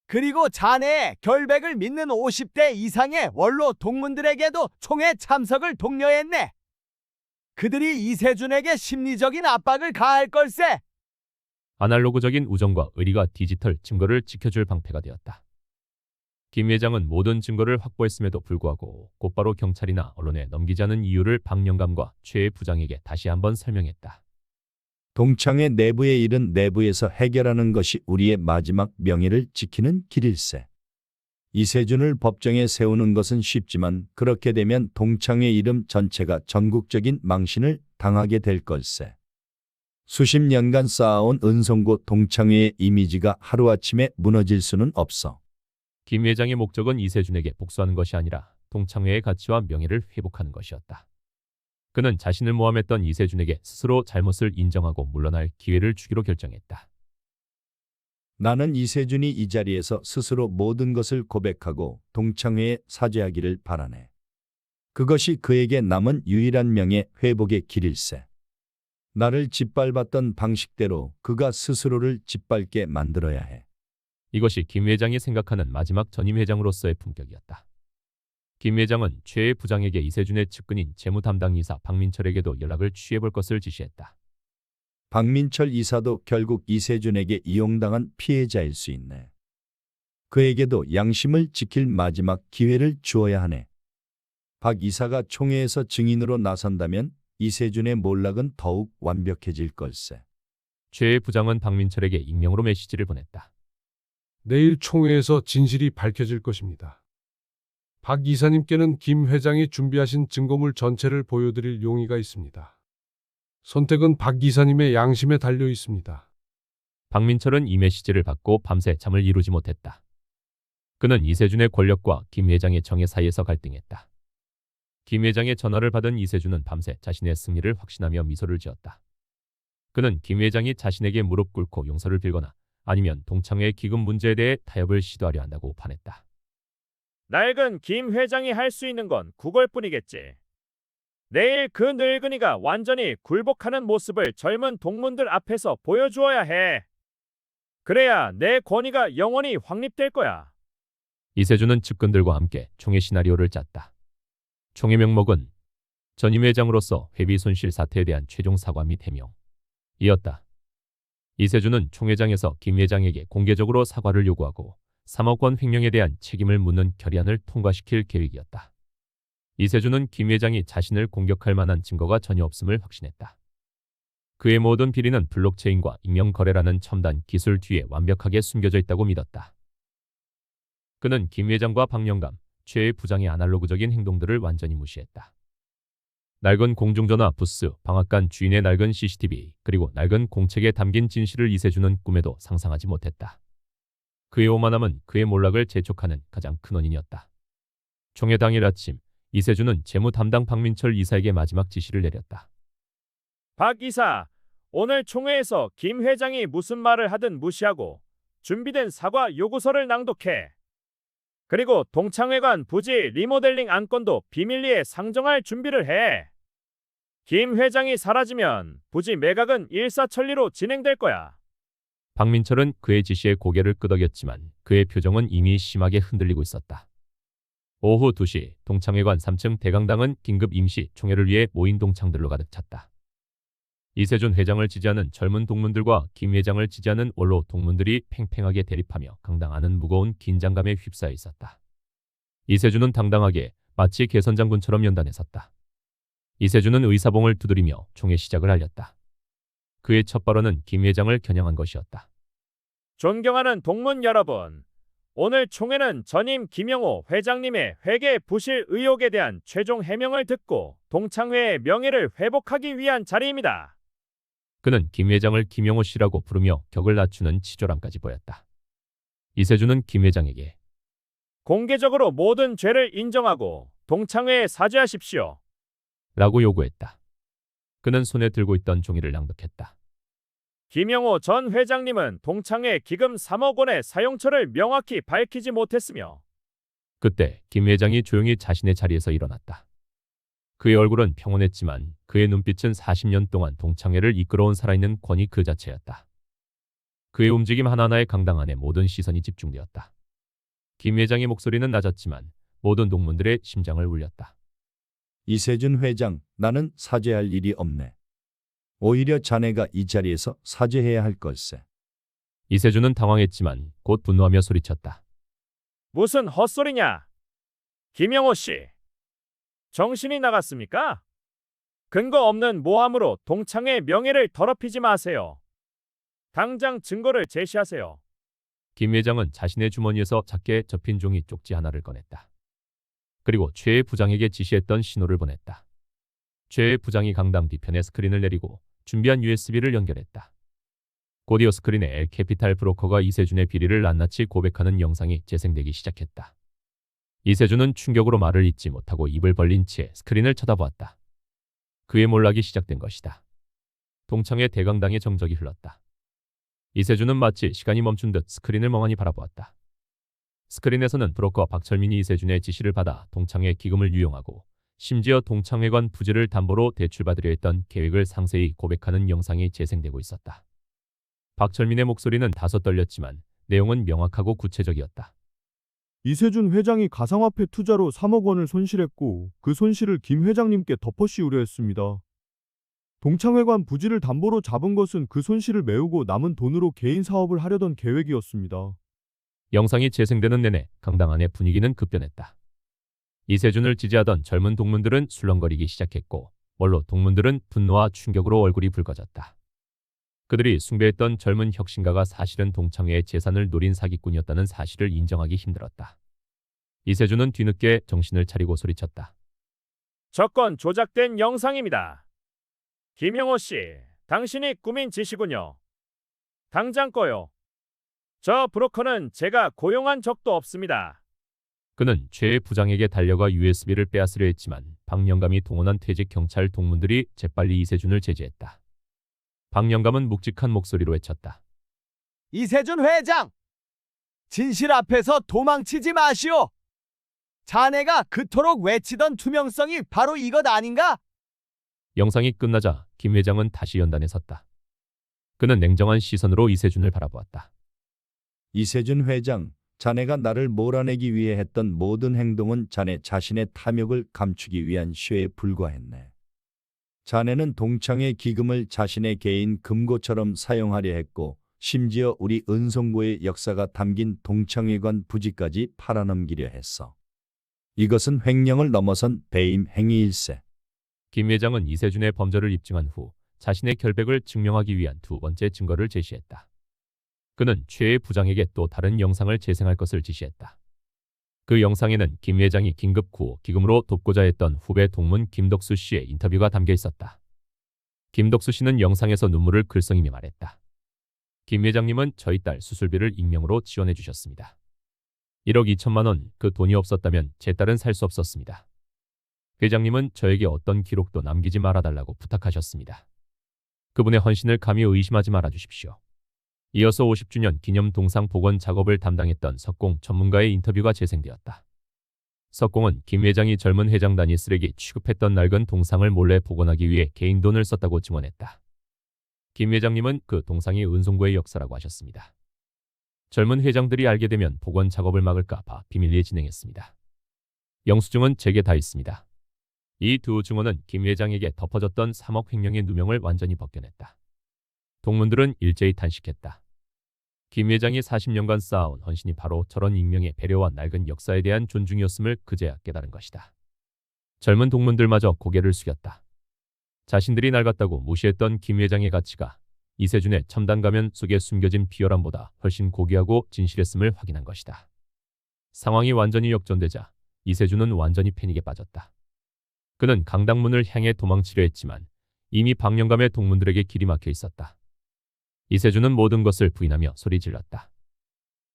그리고 자네의 결백을 믿는 50대 이상의 원로 동문들에게도 총회 참석을 독려했네. 그들이 이세준에게 심리적인 압박을 가할 걸세. 아날로그적인 우정과 의리가 디지털 증거를 지켜줄 방패가 되었다. 김 회장은 모든 증거를 확보했음에도 불구하고 곧바로 경찰이나 언론에 넘기지 않은 이유를 박 영감과 최 부장에게 다시 한번 설명했다. 동창회 내부의 일은 내부에서 해결하는 것이 우리의 마지막 명예를 지키는 길일세. 이세준을 법정에 세우는 것은 쉽지만 그렇게 되면 동창회 이름 전체가 전국적인 망신을 당하게 될 걸세. 수십 년간 쌓아온 은송고 동창회의 이미지가 하루아침에 무너질 수는 없어. 김 회장의 목적은 이세준에게 복수하는 것이 아니라 동창회의 가치와 명예를 회복하는 것이었다. 그는 자신을 모함했던 이세준에게 스스로 잘못을 인정하고 물러날 기회를 주기로 결정했다. 나는 이세준이 이 자리에서 스스로 모든 것을 고백하고 동창회에 사죄하기를 바라네. 그것이 그에게 남은 유일한 명예 회복의 길일세. 나를 짓밟았던 방식대로 그가 스스로를 짓밟게 만들어야 해. 이것이 김 회장이 생각하는 마지막 전임 회장으로서의 품격이었다. 김 회장은 최 부장에게 이세준의 측근인 재무 담당 이사 박민철에게도 연락을 취해볼 것을 지시했다. 박민철 이사도 결국 이세준에게 이용당한 피해자일 수 있네. 그에게도 양심을 지킬 마지막 기회를 주어야 하네. 박 이사가 총회에서 증인으로 나선다면 이세준의 몰락은 더욱 완벽해질 걸세. 최 부장은 박민철에게 익명으로 메시지를 보냈다. 내일 총회에서 진실이 밝혀질 것입니다. 박 이사님께는 김 회장이 준비하신 증거물 전체를 보여드릴 용의가 있습니다. 선택은 박 이사님의 양심에 달려 있습니다. 박민철은 이 메시지를 받고 밤새 잠을 이루지 못했다. 그는 이세준의 권력과 김 회장의 정의 사이에서 갈등했다. 김 회장의 전화를 받은 이세준은 밤새 자신의 승리를 확신하며 미소를 지었다. 그는 김 회장이 자신에게 무릎 꿇고 용서를 빌거나 아니면 동창회 기금 문제에 대해 타협을 시도하려 한다고 판했다. 낡은 김 회장이 할 수 있는 건 구걸뿐이겠지. 내일 그 늙은이가 완전히 굴복하는 모습을 젊은 동문들 앞에서 보여주어야 해. 그래야 내 권위가 영원히 확립될 거야. 이세준은 측근들과 함께 총회 시나리오를 짰다. 총회 명목은 전임 회장으로서 회비 손실 사태에 대한 최종 사과 및 해명이었다. 이세준은 총회장에서 김 회장에게 공개적으로 사과를 요구하고 3억 원 횡령에 대한 책임을 묻는 결의안을 통과시킬 계획이었다. 이세준은 김 회장이 자신을 공격할 만한 증거가 전혀 없음을 확신했다. 그의 모든 비리는 블록체인과 익명거래라는 첨단 기술 뒤에 완벽하게 숨겨져 있다고 믿었다. 그는 김 회장과 박영감, 최 부장의 아날로그적인 행동들을 완전히 무시했다. 낡은 공중전화 부스, 방앗간 주인의 낡은 CCTV, 그리고 낡은 공책에 담긴 진실을 이세준은 꿈에도 상상하지 못했다. 그의 오만함은 그의 몰락을 재촉하는 가장 큰 원인이었다. 총회 당일 아침, 이세준은 재무 담당 박민철 이사에게 마지막 지시를 내렸다. 박 이사, 오늘 총회에서 김 회장이 무슨 말을 하든 무시하고 준비된 사과 요구서를 낭독해. 그리고 동창회관 부지 리모델링 안건도 비밀리에 상정할 준비를 해. 김 회장이 사라지면 부지 매각은 일사천리로 진행될 거야. 박민철은 그의 지시에 고개를 끄덕였지만 그의 표정은 이미 심하게 흔들리고 있었다. 오후 2시 동창회관 3층 대강당은 긴급 임시 총회를 위해 모인 동창들로 가득 찼다. 이세준 회장을 지지하는 젊은 동문들과 김 회장을 지지하는 원로 동문들이 팽팽하게 대립하며 강당 안은 무거운 긴장감에 휩싸여 있었다. 이세준은 당당하게 마치 개선장군처럼 연단에 섰다. 이세준은 의사봉을 두드리며 총회 시작을 알렸다. 그의 첫 발언은 김 회장을 겨냥한 것이었다. 존경하는 동문 여러분, 오늘 총회는 전임 김영호 회장님의 회계 부실 의혹에 대한 최종 해명을 듣고 동창회의 명예를 회복하기 위한 자리입니다. 그는 김 회장을 김영호 씨라고 부르며 격을 낮추는 치졸함까지 보였다. 이세준은 김 회장에게 공개적으로 모든 죄를 인정하고 동창회에 사죄하십시오. 라고 요구했다. 그는 손에 들고 있던 종이를 낭독했다. 김영호 전 회장님은 동창회 기금 3억 원의 사용처를 명확히 밝히지 못했으며 그때 김 회장이 조용히 자신의 자리에서 일어났다. 그의 얼굴은 평온했지만 그의 눈빛은 40년 동안 동창회를 이끌어온 살아있는 권위 그 자체였다. 그의 움직임 하나하나에 강당 안에 모든 시선이 집중되었다. 김 회장의 목소리는 낮았지만 모든 동문들의 심장을 울렸다. 이세준 회장, 나는 사죄할 일이 없네. 오히려 자네가 이 자리에서 사죄해야 할 걸세. 이세준은 당황했지만 곧 분노하며 소리쳤다. 무슨 헛소리냐? 김영호 씨, 정신이 나갔습니까? 근거 없는 모함으로 동창회 명예를 더럽히지 마세요. 당장 증거를 제시하세요. 김 회장은 자신의 주머니에서 작게 접힌 종이 쪽지 하나를 꺼냈다. 그리고 최 부장에게 지시했던 신호를 보냈다. 최 부장이 강당 뒤편에 스크린을 내리고 준비한 USB를 연결했다. 곧이어 스크린에 엘캐피탈 브로커가 이세준의 비리를 낱낱이 고백하는 영상이 재생되기 시작했다. 이세준은 충격으로 말을 잇지 못하고 입을 벌린 채 스크린을 쳐다보았다. 그의 몰락이 시작된 것이다. 동창회 대강당의 정적이 흘렀다. 이세준은 마치 시간이 멈춘 듯 스크린을 멍하니 바라보았다. 스크린에서는 브로커 박철민이 이세준의 지시를 받아 동창회 기금을 유용하고 심지어 동창회관 부지를 담보로 대출받으려 했던 계획을 상세히 고백하는 영상이 재생되고 있었다. 박철민의 목소리는 다소 떨렸지만 내용은 명확하고 구체적이었다. 이세준 회장이 가상화폐 투자로 3억 원을 손실했고 그 손실을 김 회장님께 덮어씌우려 했습니다. 동창회관 부지를 담보로 잡은 것은 그 손실을 메우고 남은 돈으로 개인 사업을 하려던 계획이었습니다. 영상이 재생되는 내내 강당 안의 분위기는 급변했다. 이세준을 지지하던 젊은 동문들은 술렁거리기 시작했고 원로 동문들은 분노와 충격으로 얼굴이 붉어졌다. 그들이 숭배했던 젊은 혁신가가 사실은 동창회의 재산을 노린 사기꾼이었다는 사실을 인정하기 힘들었다. 이세준은 뒤늦게 정신을 차리고 소리쳤다. 저건 조작된 영상입니다. 김영호 씨, 당신이 꾸민 짓이군요. 당장 꺼요. 저 브로커는 제가 고용한 적도 없습니다. 그는 최 부장에게 달려가 USB를 빼앗으려 했지만 박영감이 동원한 퇴직 경찰 동문들이 재빨리 이세준을 제지했다. 박영감은 묵직한 목소리로 외쳤다. 이세준 회장! 진실 앞에서 도망치지 마시오! 자네가 그토록 외치던 투명성이 바로 이것 아닌가? 영상이 끝나자 김 회장은 다시 연단에 섰다. 그는 냉정한 시선으로 이세준을 바라보았다. 이세준 회장, 자네가 나를 몰아내기 위해 했던 모든 행동은 자네 자신의 탐욕을 감추기 위한 쇼에 불과했네. 자네는 동창회 기금을 자신의 개인 금고처럼 사용하려 했고 심지어 우리 은송고의 역사가 담긴 동창회관 부지까지 팔아넘기려 했어. 이것은 횡령을 넘어선 배임 행위일세. 김 회장은 이세준의 범죄를 입증한 후 자신의 결백을 증명하기 위한 두 번째 증거를 제시했다. 그는 최 부장에게 또 다른 영상을 재생할 것을 지시했다. 그 영상에는 김 회장이 긴급 구호 기금으로 돕고자 했던 후배 동문 김덕수 씨의 인터뷰가 담겨 있었다. 김덕수 씨는 영상에서 눈물을 글썽이며 말했다. 김 회장님은 저희 딸 수술비를 익명으로 지원해 주셨습니다. 1억 2천만 원, 그 돈이 없었다면 제 딸은 살 수 없었습니다. 회장님은 저에게 어떤 기록도 남기지 말아달라고 부탁하셨습니다. 그분의 헌신을 감히 의심하지 말아 주십시오. 이어서 50주년 기념 동상 복원 작업을 담당했던 석공 전문가의 인터뷰가 재생되었다. 석공은 김 회장이 젊은 회장단이 쓰레기 취급했던 낡은 동상을 몰래 복원하기 위해 개인 돈을 썼다고 증언했다. 김 회장님은 그 동상이 은송고의 역사라고 하셨습니다. 젊은 회장들이 알게 되면 복원 작업을 막을까 봐 비밀리에 진행했습니다. 영수증은 제게 다 있습니다. 이 두 증언은 김 회장에게 덮어졌던 3억 횡령의 누명을 완전히 벗겨냈다. 동문들은 일제히 탄식했다. 김 회장이 40년간 쌓아온 헌신이 바로 저런 익명의 배려와 낡은 역사에 대한 존중이었음을 그제야 깨달은 것이다. 젊은 동문들마저 고개를 숙였다. 자신들이 낡았다고 무시했던 김 회장의 가치가 이세준의 첨단 가면 속에 숨겨진 비열함보다 훨씬 고귀하고 진실했음을 확인한 것이다. 상황이 완전히 역전되자 이세준은 완전히 패닉에 빠졌다. 그는 강당문을 향해 도망치려 했지만 이미 박영감의 동문들에게 길이 막혀 있었다. 이세준은 모든 것을 부인하며 소리 질렀다.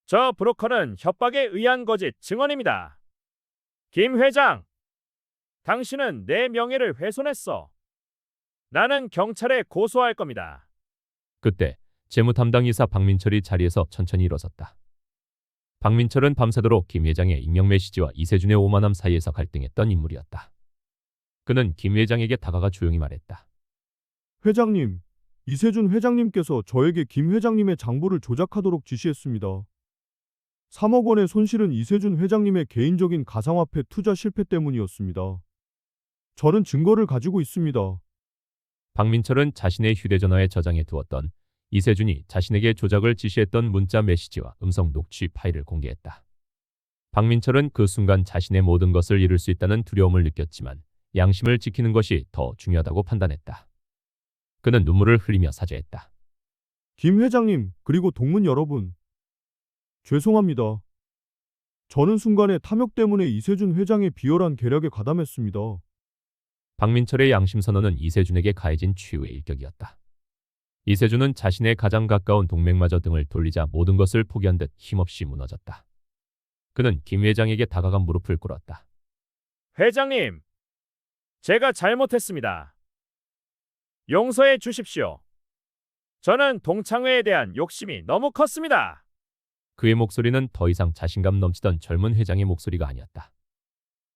저 브로커는 협박에 의한 거짓 증언입니다. 김 회장, 당신은 내 명예를 훼손했어. 나는 경찰에 고소할 겁니다. 그때 재무 담당 이사 박민철이 자리에서 천천히 일어섰다. 박민철은 밤새도록 김 회장의 익명 메시지와 이세준의 오만함 사이에서 갈등했던 인물이었다. 그는 김 회장에게 다가가 조용히 말했다. 회장님, 이세준 회장님께서 저에게 김 회장님의 장부를 조작하도록 지시했습니다. 3억 원의 손실은 이세준 회장님의 개인적인 가상화폐 투자 실패 때문이었습니다. 저는 증거를 가지고 있습니다. 박민철은 자신의 휴대전화에 저장해 두었던 이세준이 자신에게 조작을 지시했던 문자 메시지와 음성 녹취 파일을 공개했다. 박민철은 그 순간 자신의 모든 것을 잃을 수 있다는 두려움을 느꼈지만 양심을 지키는 것이 더 중요하다고 판단했다. 그는 눈물을 흘리며 사죄했다. 김 회장님, 그리고 동문 여러분. 죄송합니다. 저는 순간의 탐욕 때문에 이세준 회장의 비열한 계략에 가담했습니다. 박민철의 양심 선언은 이세준에게 가해진 최후의 일격이었다. 이세준은 자신의 가장 가까운 동맹마저 등을 돌리자 모든 것을 포기한 듯 힘없이 무너졌다. 그는 김 회장에게 다가가 무릎을 꿇었다. 회장님, 제가 잘못했습니다. 용서해 주십시오. 저는 동창회에 대한 욕심이 너무 컸습니다. 그의 목소리는 더 이상 자신감 넘치던 젊은 회장의 목소리가 아니었다.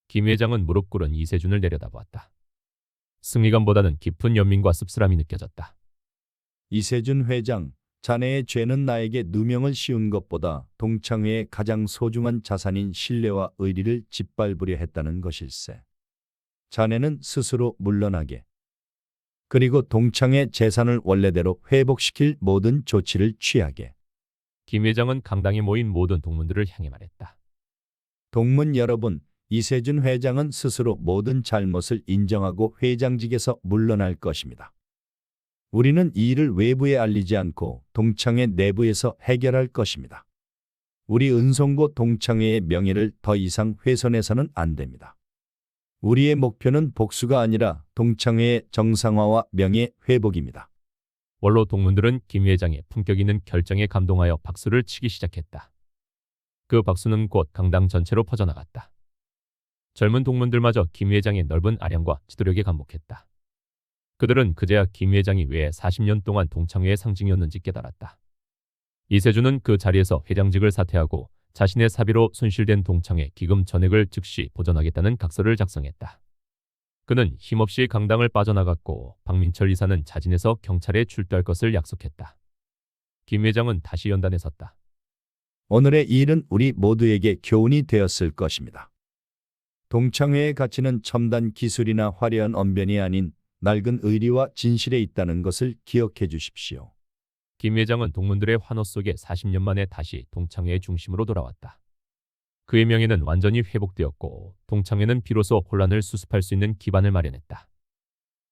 김 회장은 무릎 꿇은 이세준을 내려다보았다. 승리감보다는 깊은 연민과 씁쓸함이 느껴졌다. 이세준 회장, 자네의 죄는 나에게 누명을 씌운 것보다 동창회의 가장 소중한 자산인 신뢰와 의리를 짓밟으려 했다는 것일세. 자네는 스스로 물러나게, 그리고 동창회 재산을 원래대로 회복시킬 모든 조치를 취하게. 김 회장은 강당에 모인 모든 동문들을 향해 말했다. 동문 여러분, 이세준 회장은 스스로 모든 잘못을 인정하고 회장직에서 물러날 것입니다. 우리는 이 일을 외부에 알리지 않고 동창회 내부에서 해결할 것입니다. 우리 은송고 동창회의 명예를 더 이상 훼손해서는 안 됩니다. 우리의 목표는 복수가 아니라 동창회의 정상화와 명예 회복입니다. 원로 동문들은 김 회장의 품격 있는 결정에 감동하여 박수를 치기 시작했다. 그 박수는 곧 강당 전체로 퍼져나갔다. 젊은 동문들마저 김 회장의 넓은 아량과 지도력에 감복했다. 그들은 그제야 김 회장이 왜 40년 동안 동창회의 상징이었는지 깨달았다. 이세준은 그 자리에서 회장직을 사퇴하고 자신의 사비로 손실된 동창회 기금 전액을 즉시 보전하겠다는 각서를 작성했다. 그는 힘없이 강당을 빠져나갔고 박민철 이사는 자진해서 경찰에 출두할 것을 약속했다. 김 회장은 다시 연단에 섰다. 오늘의 이 일은 우리 모두에게 교훈이 되었을 것입니다. 동창회의 가치는 첨단 기술이나 화려한 언변이 아닌 낡은 의리와 진실에 있다는 것을 기억해 주십시오. 김 회장은 동문들의 환호 속에 40년 만에 다시 동창회의 중심으로 돌아왔다. 그의 명예는 완전히 회복되었고 동창회는 비로소 혼란을 수습할 수 있는 기반을 마련했다.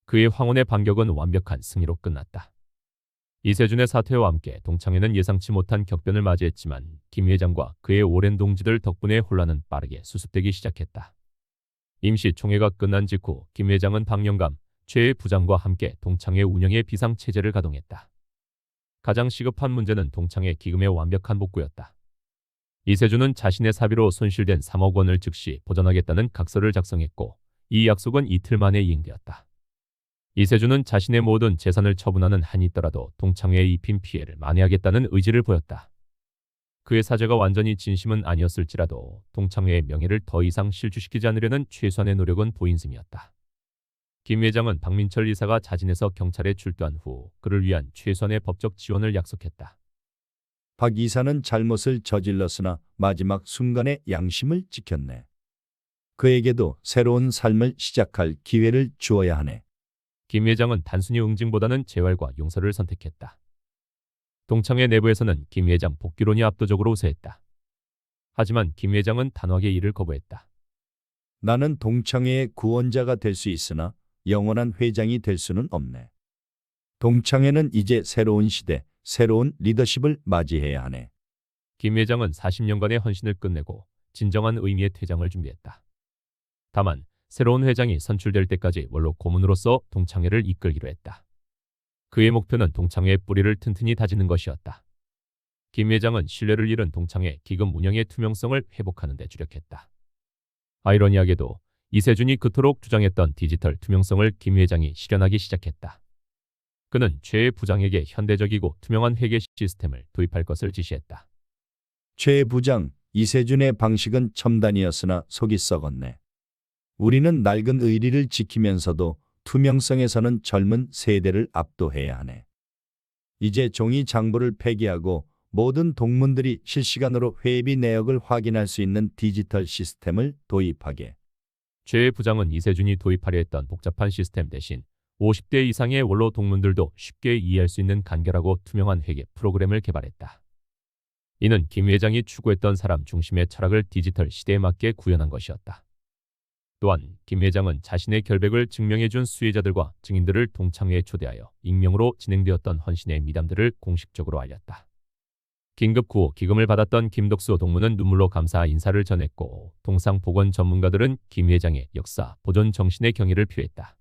그의 황혼의 반격은 완벽한 승리로 끝났다. 이세준의 사퇴와 함께 동창회는 예상치 못한 격변을 맞이했지만 김 회장과 그의 오랜 동지들 덕분에 혼란은 빠르게 수습되기 시작했다. 임시 총회가 끝난 직후 김 회장은 박영감, 최 부장과 함께 동창회 운영의 비상체제를 가동했다. 가장 시급한 문제는 동창회 기금의 완벽한 복구였다. 이세준은 자신의 사비로 손실된 3억 원을 즉시 보전하겠다는 각서를 작성했고 이 약속은 이틀 만에 이행되었다. 이세준은 자신의 모든 재산을 처분하는 한이 있더라도 동창회에 입힌 피해를 만회하겠다는 의지를 보였다. 그의 사죄가 완전히 진심은 아니었을지라도 동창회의 명예를 더 이상 실추시키지 않으려는 최소한의 노력은 보인 셈이었다. 김 회장은 박민철 이사가 자진해서 경찰에 출두한 후 그를 위한 최소한의 법적 지원을 약속했다. 박 이사는 잘못을 저질렀으나 마지막 순간에 양심을 지켰네. 그에게도 새로운 삶을 시작할 기회를 주어야 하네. 김 회장은 단순히 응징보다는 재활과 용서를 선택했다. 동창회 내부에서는 김 회장 복귀론이 압도적으로 우세했다. 하지만 김 회장은 단호하게 이를 거부했다. 나는 동창회의 구원자가 될 수 있으나 영원한 회장이 될 수는 없네. 동창회는 이제 새로운 시대, 새로운 리더십을 맞이해야 하네. 김 회장은 40년간의 헌신을 끝내고 진정한 의미의 퇴장을 준비했다. 다만 새로운 회장이 선출될 때까지 원로 고문으로서 동창회를 이끌기로 했다. 그의 목표는 동창회의 뿌리를 튼튼히 다지는 것이었다. 김 회장은 신뢰를 잃은 동창회 기금 운영의 투명성을 회복하는 데 주력했다. 아이러니하게도 이세준이 그토록 주장했던 디지털 투명성을 김 회장이 실현하기 시작했다. 그는 최 부장에게 현대적이고 투명한 회계 시스템을 도입할 것을 지시했다. 최 부장, 이세준의 방식은 첨단이었으나 속이 썩었네. 우리는 낡은 의리를 지키면서도 투명성에서는 젊은 세대를 압도해야 하네. 이제 종이 장부를 폐기하고 모든 동문들이 실시간으로 회비 내역을 확인할 수 있는 디지털 시스템을 도입하게. 최 부장은 이세준이 도입하려 했던 복잡한 시스템 대신 50대 이상의 원로 동문들도 쉽게 이해할 수 있는 간결하고 투명한 회계 프로그램을 개발했다. 이는 김 회장이 추구했던 사람 중심의 철학을 디지털 시대에 맞게 구현한 것이었다. 또한 김 회장은 자신의 결백을 증명해준 수혜자들과 증인들을 동창회에 초대하여 익명으로 진행되었던 헌신의 미담들을 공식적으로 알렸다. 긴급 구호 기금을 받았던 김덕수 동무는 눈물로 감사 인사를 전했고 동상보건 전문가들은 김 회장의 역사 보존 정신의 경의를 표했다.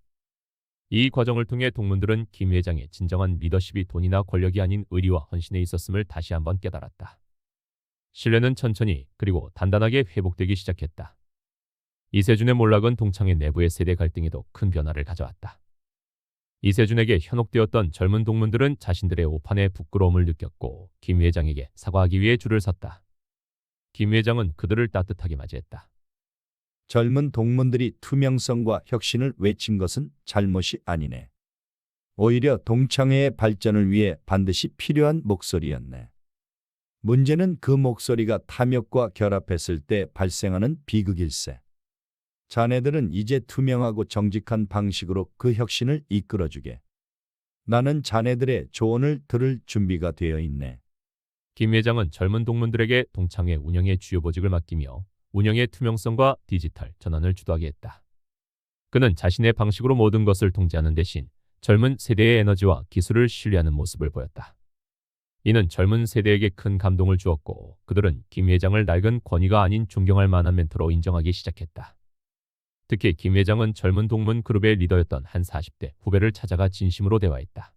이 과정을 통해 동문들은 김 회장의 진정한 리더십이 돈이나 권력이 아닌 의리와 헌신에 있었음을 다시 한번 깨달았다. 신뢰는 천천히 그리고 단단하게 회복되기 시작했다. 이세준의 몰락은 동창회 내부의 세대 갈등에도 큰 변화를 가져왔다. 이세준에게 현혹되었던 젊은 동문들은 자신들의 오판에 부끄러움을 느꼈고 김 회장에게 사과하기 위해 줄을 섰다. 김 회장은 그들을 따뜻하게 맞이했다. 젊은 동문들이 투명성과 혁신을 외친 것은 잘못이 아니네. 오히려 동창회의 발전을 위해 반드시 필요한 목소리였네. 문제는 그 목소리가 탐욕과 결합했을 때 발생하는 비극일세. 자네들은 이제 투명하고 정직한 방식으로 그 혁신을 이끌어주게. 나는 자네들의 조언을 들을 준비가 되어 있네. 김 회장은 젊은 동문들에게 동창회 운영의 주요 보직을 맡기며 운영의 투명성과 디지털 전환을 주도하게 했다. 그는 자신의 방식으로 모든 것을 통제하는 대신 젊은 세대의 에너지와 기술을 신뢰하는 모습을 보였다. 이는 젊은 세대에게 큰 감동을 주었고 그들은 김 회장을 낡은 권위가 아닌 존경할 만한 멘토로 인정하기 시작했다. 특히 김 회장은 젊은 동문 그룹의 리더였던 한 40대 후배를 찾아가 진심으로 대화했다.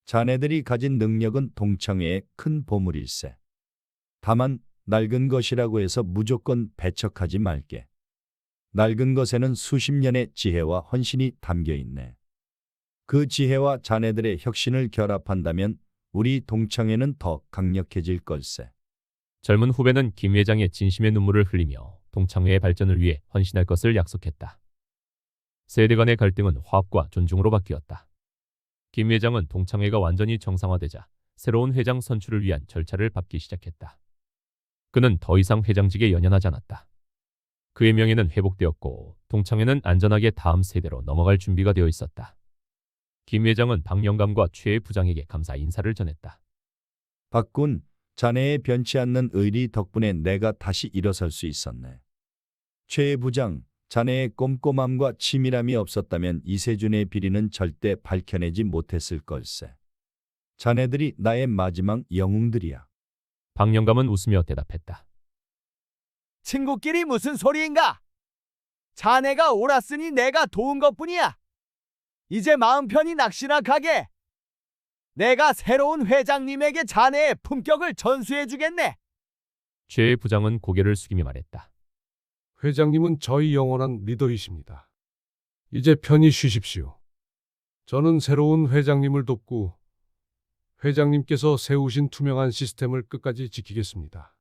자네들이 가진 능력은 동창회의 큰 보물일세. 다만 낡은 것이라고 해서 무조건 배척하지 말게. 낡은 것에는 수십 년의 지혜와 헌신이 담겨 있네. 그 지혜와 자네들의 혁신을 결합한다면 우리 동창회는 더 강력해질 걸세. 젊은 후배는 김 회장의 진심의 눈물을 흘리며 동창회의 발전을 위해 헌신할 것을 약속했다. 세대 간의 갈등은 화합과 존중으로 바뀌었다. 김 회장은 동창회가 완전히 정상화되자 새로운 회장 선출을 위한 절차를 밟기 시작했다. 그는 더 이상 회장직에 연연하지 않았다. 그의 명예는 회복되었고 동창회는 안전하게 다음 세대로 넘어갈 준비가 되어 있었다. 김 회장은 박 영감과 최 부장에게 감사 인사를 전했다. 박군, 자네의 변치 않는 의리 덕분에 내가 다시 일어설 수 있었네. 최 부장, 자네의 꼼꼼함과 치밀함이 없었다면 이세준의 비리는 절대 밝혀내지 못했을 걸세. 자네들이 나의 마지막 영웅들이야. 박 영감은 웃으며 대답했다. 친구끼리 무슨 소리인가? 자네가 옳았으니 내가 도운 것뿐이야. 이제 마음 편히 낚시나 가게. 내가 새로운 회장님에게 자네의 품격을 전수해주겠네. 최 부장은 고개를 숙이며 말했다. 회장님은 저희 영원한 리더이십니다. 이제 편히 쉬십시오. 저는 새로운 회장님을 돕고 회장님께서 세우신 투명한 시스템을 끝까지 지키겠습니다.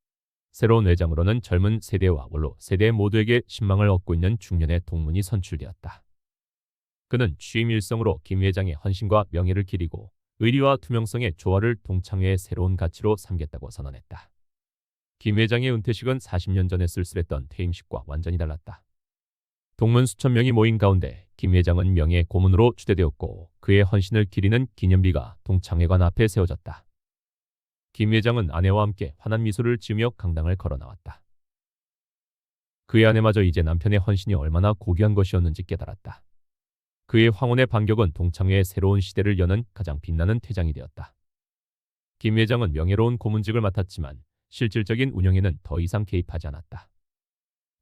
새로운 회장으로는 젊은 세대와 원로 세대 모두에게 신망을 얻고 있는 중년의 동문이 선출되었다. 그는 취임 일성으로 김 회장의 헌신과 명예를 기리고 의리와 투명성의 조화를 동창회의 새로운 가치로 삼겠다고 선언했다. 김 회장의 은퇴식은 40년 전에 쓸쓸했던 퇴임식과 완전히 달랐다. 동문 수천 명이 모인 가운데 김 회장은 명예 고문으로 추대되었고 그의 헌신을 기리는 기념비가 동창회관 앞에 세워졌다. 김 회장은 아내와 함께 환한 미소를 지으며 강당을 걸어 나왔다. 그의 아내마저 이제 남편의 헌신이 얼마나 고귀한 것이었는지 깨달았다. 그의 황혼의 반격은 동창회의 새로운 시대를 여는 가장 빛나는 퇴장이 되었다. 김 회장은 명예로운 고문직을 맡았지만 실질적인 운영에는 더 이상 개입하지 않았다.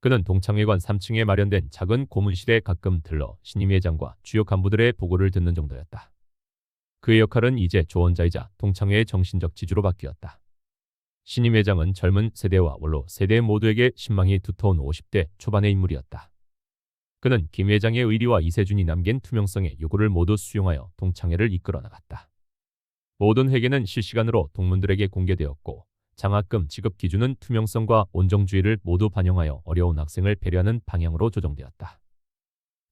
그는 동창회관 3층에 마련된 작은 고문실에 가끔 들러 신임 회장과 주요 간부들의 보고를 듣는 정도였다. 그의 역할은 이제 조언자이자 동창회의 정신적 지주로 바뀌었다. 신임 회장은 젊은 세대와 원로 세대 모두에게 신망이 두터운 50대 초반의 인물이었다. 그는 김 회장의 의리와 이세준이 남긴 투명성의 요구를 모두 수용하여 동창회를 이끌어 나갔다. 모든 회계는 실시간으로 동문들에게 공개되었고 장학금 지급 기준은 투명성과 온정주의를 모두 반영하여 어려운 학생을 배려하는 방향으로 조정되었다.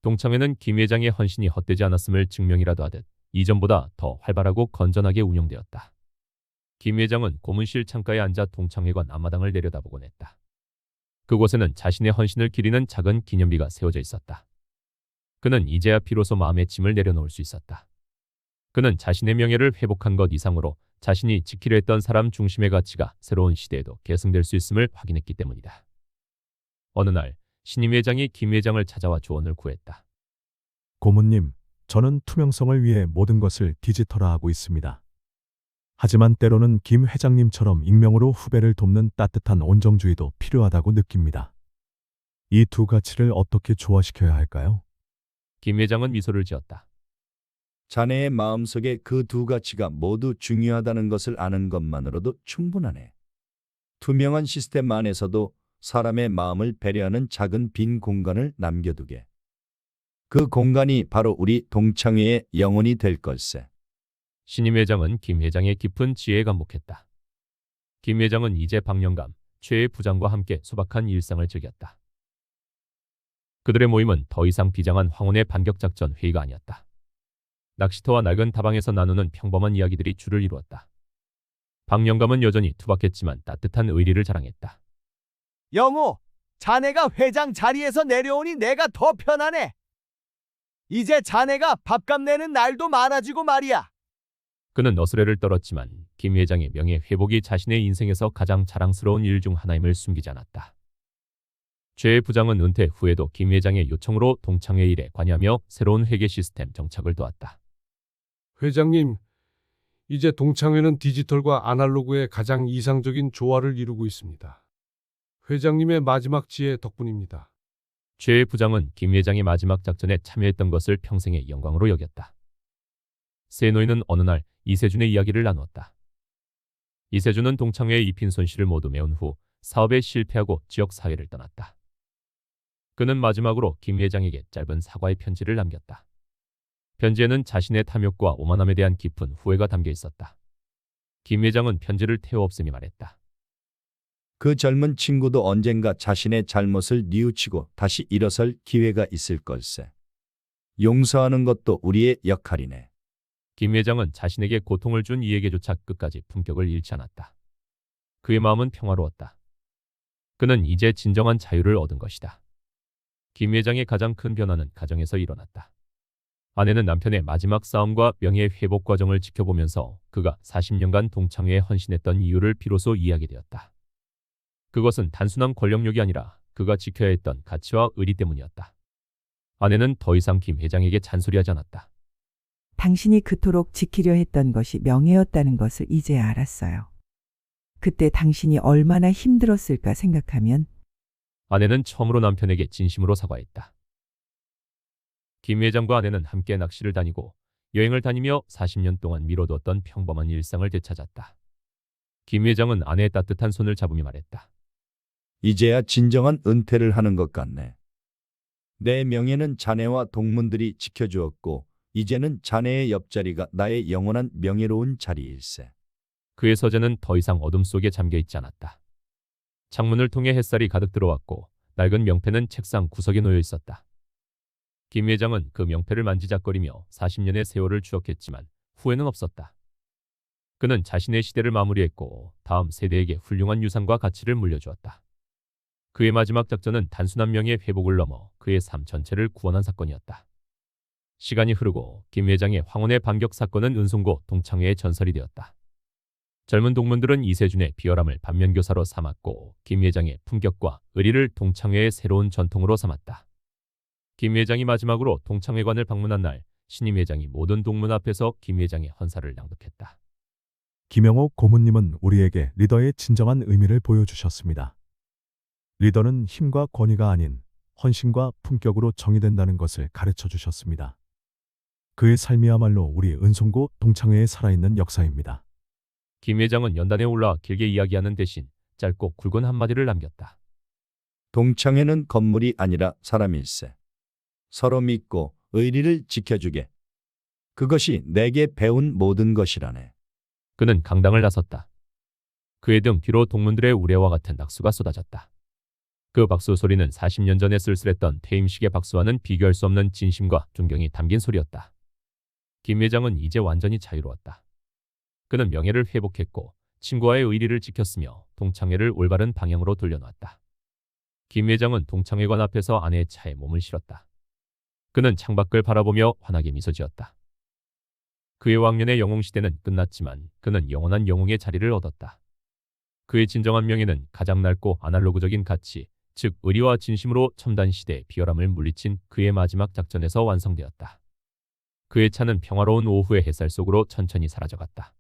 동창회는 김 회장의 헌신이 헛되지 않았음을 증명이라도 하듯 이전보다 더 활발하고 건전하게 운영되었다. 김 회장은 고문실 창가에 앉아 동창회관 앞마당을 내려다보곤 했다. 그곳에는 자신의 헌신을 기리는 작은 기념비가 세워져 있었다. 그는 이제야 비로소 마음의 짐을 내려놓을 수 있었다. 그는 자신의 명예를 회복한 것 이상으로 자신이 지키려 했던 사람 중심의 가치가 새로운 시대에도 계승될 수 있음을 확인했기 때문이다. 어느 날 신임 회장이 김 회장을 찾아와 조언을 구했다. 고문님, 저는 투명성을 위해 모든 것을 디지털화하고 있습니다. 하지만 때로는 김 회장님처럼 익명으로 후배를 돕는 따뜻한 온정주의도 필요하다고 느낍니다. 이 두 가치를 어떻게 조화시켜야 할까요? 김 회장은 미소를 지었다. 자네의 마음속에 그 두 가치가 모두 중요하다는 것을 아는 것만으로도 충분하네. 투명한 시스템 안에서도 사람의 마음을 배려하는 작은 빈 공간을 남겨두게. 그 공간이 바로 우리 동창회의 영혼이 될 걸세. 신임 회장은 김 회장의 깊은 지혜에 감복했다. 김 회장은 이제 박 영감, 최 부장과 함께 소박한 일상을 즐겼다. 그들의 모임은 더 이상 비장한 황혼의 반격작전 회의가 아니었다. 낚시터와 낡은 다방에서 나누는 평범한 이야기들이 주를 이루었다. 박 영감은 여전히 투박했지만 따뜻한 의리를 자랑했다. 영호, 자네가 회장 자리에서 내려오니 내가 더 편하네. 이제 자네가 밥값 내는 날도 많아지고 말이야. 그는 너스레를 떨었지만 김 회장의 명예 회복이 자신의 인생에서 가장 자랑스러운 일 중 하나임을 숨기지 않았다. 최 부장은 은퇴 후에도 김 회장의 요청으로 동창회 일에 관여하며 새로운 회계 시스템 정착을 도왔다. 회장님, 이제 동창회는 디지털과 아날로그의 가장 이상적인 조화를 이루고 있습니다. 회장님의 마지막 지혜 덕분입니다. 최 부장은 김 회장의 마지막 작전에 참여했던 것을 평생의 영광으로 여겼다. 세 노인은 어느 날 이세준의 이야기를 나누었다. 이세준은 동창회의 입힌 손실을 모두 메운 후 사업에 실패하고 지역 사회를 떠났다. 그는 마지막으로 김 회장에게 짧은 사과의 편지를 남겼다. 편지에는 자신의 탐욕과 오만함에 대한 깊은 후회가 담겨 있었다. 김 회장은 편지를 태워 없애며 말했다. 그 젊은 친구도 언젠가 자신의 잘못을 뉘우치고 다시 일어설 기회가 있을 걸세. 용서하는 것도 우리의 역할이네. 김 회장은 자신에게 고통을 준 이에게조차 끝까지 품격을 잃지 않았다. 그의 마음은 평화로웠다. 그는 이제 진정한 자유를 얻은 것이다. 김 회장의 가장 큰 변화는 가정에서 일어났다. 아내는 남편의 마지막 싸움과 명예 회복 과정을 지켜보면서 그가 40년간 동창회에 헌신했던 이유를 비로소 이해하게 되었다. 그것은 단순한 권력욕이 아니라 그가 지켜야 했던 가치와 의리 때문이었다. 아내는 더 이상 김 회장에게 잔소리하지 않았다. 당신이 그토록 지키려 했던 것이 명예였다는 것을 이제야 알았어요. 그때 당신이 얼마나 힘들었을까 생각하면 아내는 처음으로 남편에게 진심으로 사과했다. 김 회장과 아내는 함께 낚시를 다니고 여행을 다니며 40년 동안 미뤄뒀던 평범한 일상을 되찾았다. 김 회장은 아내의 따뜻한 손을 잡으며 말했다. 이제야 진정한 은퇴를 하는 것 같네. 내 명예는 자네와 동문들이 지켜주었고 이제는 자네의 옆자리가 나의 영원한 명예로운 자리일세. 그의 서재는 더 이상 어둠 속에 잠겨 있지 않았다. 창문을 통해 햇살이 가득 들어왔고 낡은 명패는 책상 구석에 놓여 있었다. 김 회장은 그 명패를 만지작거리며 40년의 세월을 추억했지만 후회는 없었다. 그는 자신의 시대를 마무리했고 다음 세대에게 훌륭한 유산과 가치를 물려주었다. 그의 마지막 작전은 단순한 명예 회복을 넘어 그의 삶 전체를 구원한 사건이었다. 시간이 흐르고 김 회장의 황혼의 반격 사건은 은송고 동창회의 전설이 되었다. 젊은 동문들은 이세준의 비열함을 반면교사로 삼았고 김 회장의 품격과 의리를 동창회의 새로운 전통으로 삼았다. 김 회장이 마지막으로 동창회관을 방문한 날 신임 회장이 모든 동문 앞에서 김 회장의 헌사를 낭독했다. 김영호 고문님은 우리에게 리더의 진정한 의미를 보여주셨습니다. 리더는 힘과 권위가 아닌 헌신과 품격으로 정의된다는 것을 가르쳐 주셨습니다. 그의 삶이야말로 우리 은송고 동창회에 살아있는 역사입니다. 김 회장은 연단에 올라 길게 이야기하는 대신 짧고 굵은 한마디를 남겼다. 동창회는 건물이 아니라 사람일세. 서로 믿고 의리를 지켜주게. 그것이 내게 배운 모든 것이라네. 그는 강당을 나섰다. 그의 등 뒤로 동문들의 우레와 같은 낙수가 쏟아졌다. 그 박수 소리는 40년 전에 쓸쓸했던 퇴임식의 박수와는 비교할 수 없는 진심과 존경이 담긴 소리였다. 김 회장은 이제 완전히 자유로웠다. 그는 명예를 회복했고 친구와의 의리를 지켰으며 동창회를 올바른 방향으로 돌려놓았다. 김 회장은 동창회관 앞에서 아내의 차에 몸을 실었다. 그는 창밖을 바라보며 환하게 미소 지었다. 그의 왕년의 영웅시대는 끝났지만 그는 영원한 영웅의 자리를 얻었다. 그의 진정한 명예는 가장 낡고 아날로그적인 가치, 즉 의리와 진심으로 첨단 시대의 비열함을 물리친 그의 마지막 작전에서 완성되었다. 그의 차는 평화로운 오후의 햇살 속으로 천천히 사라져갔다.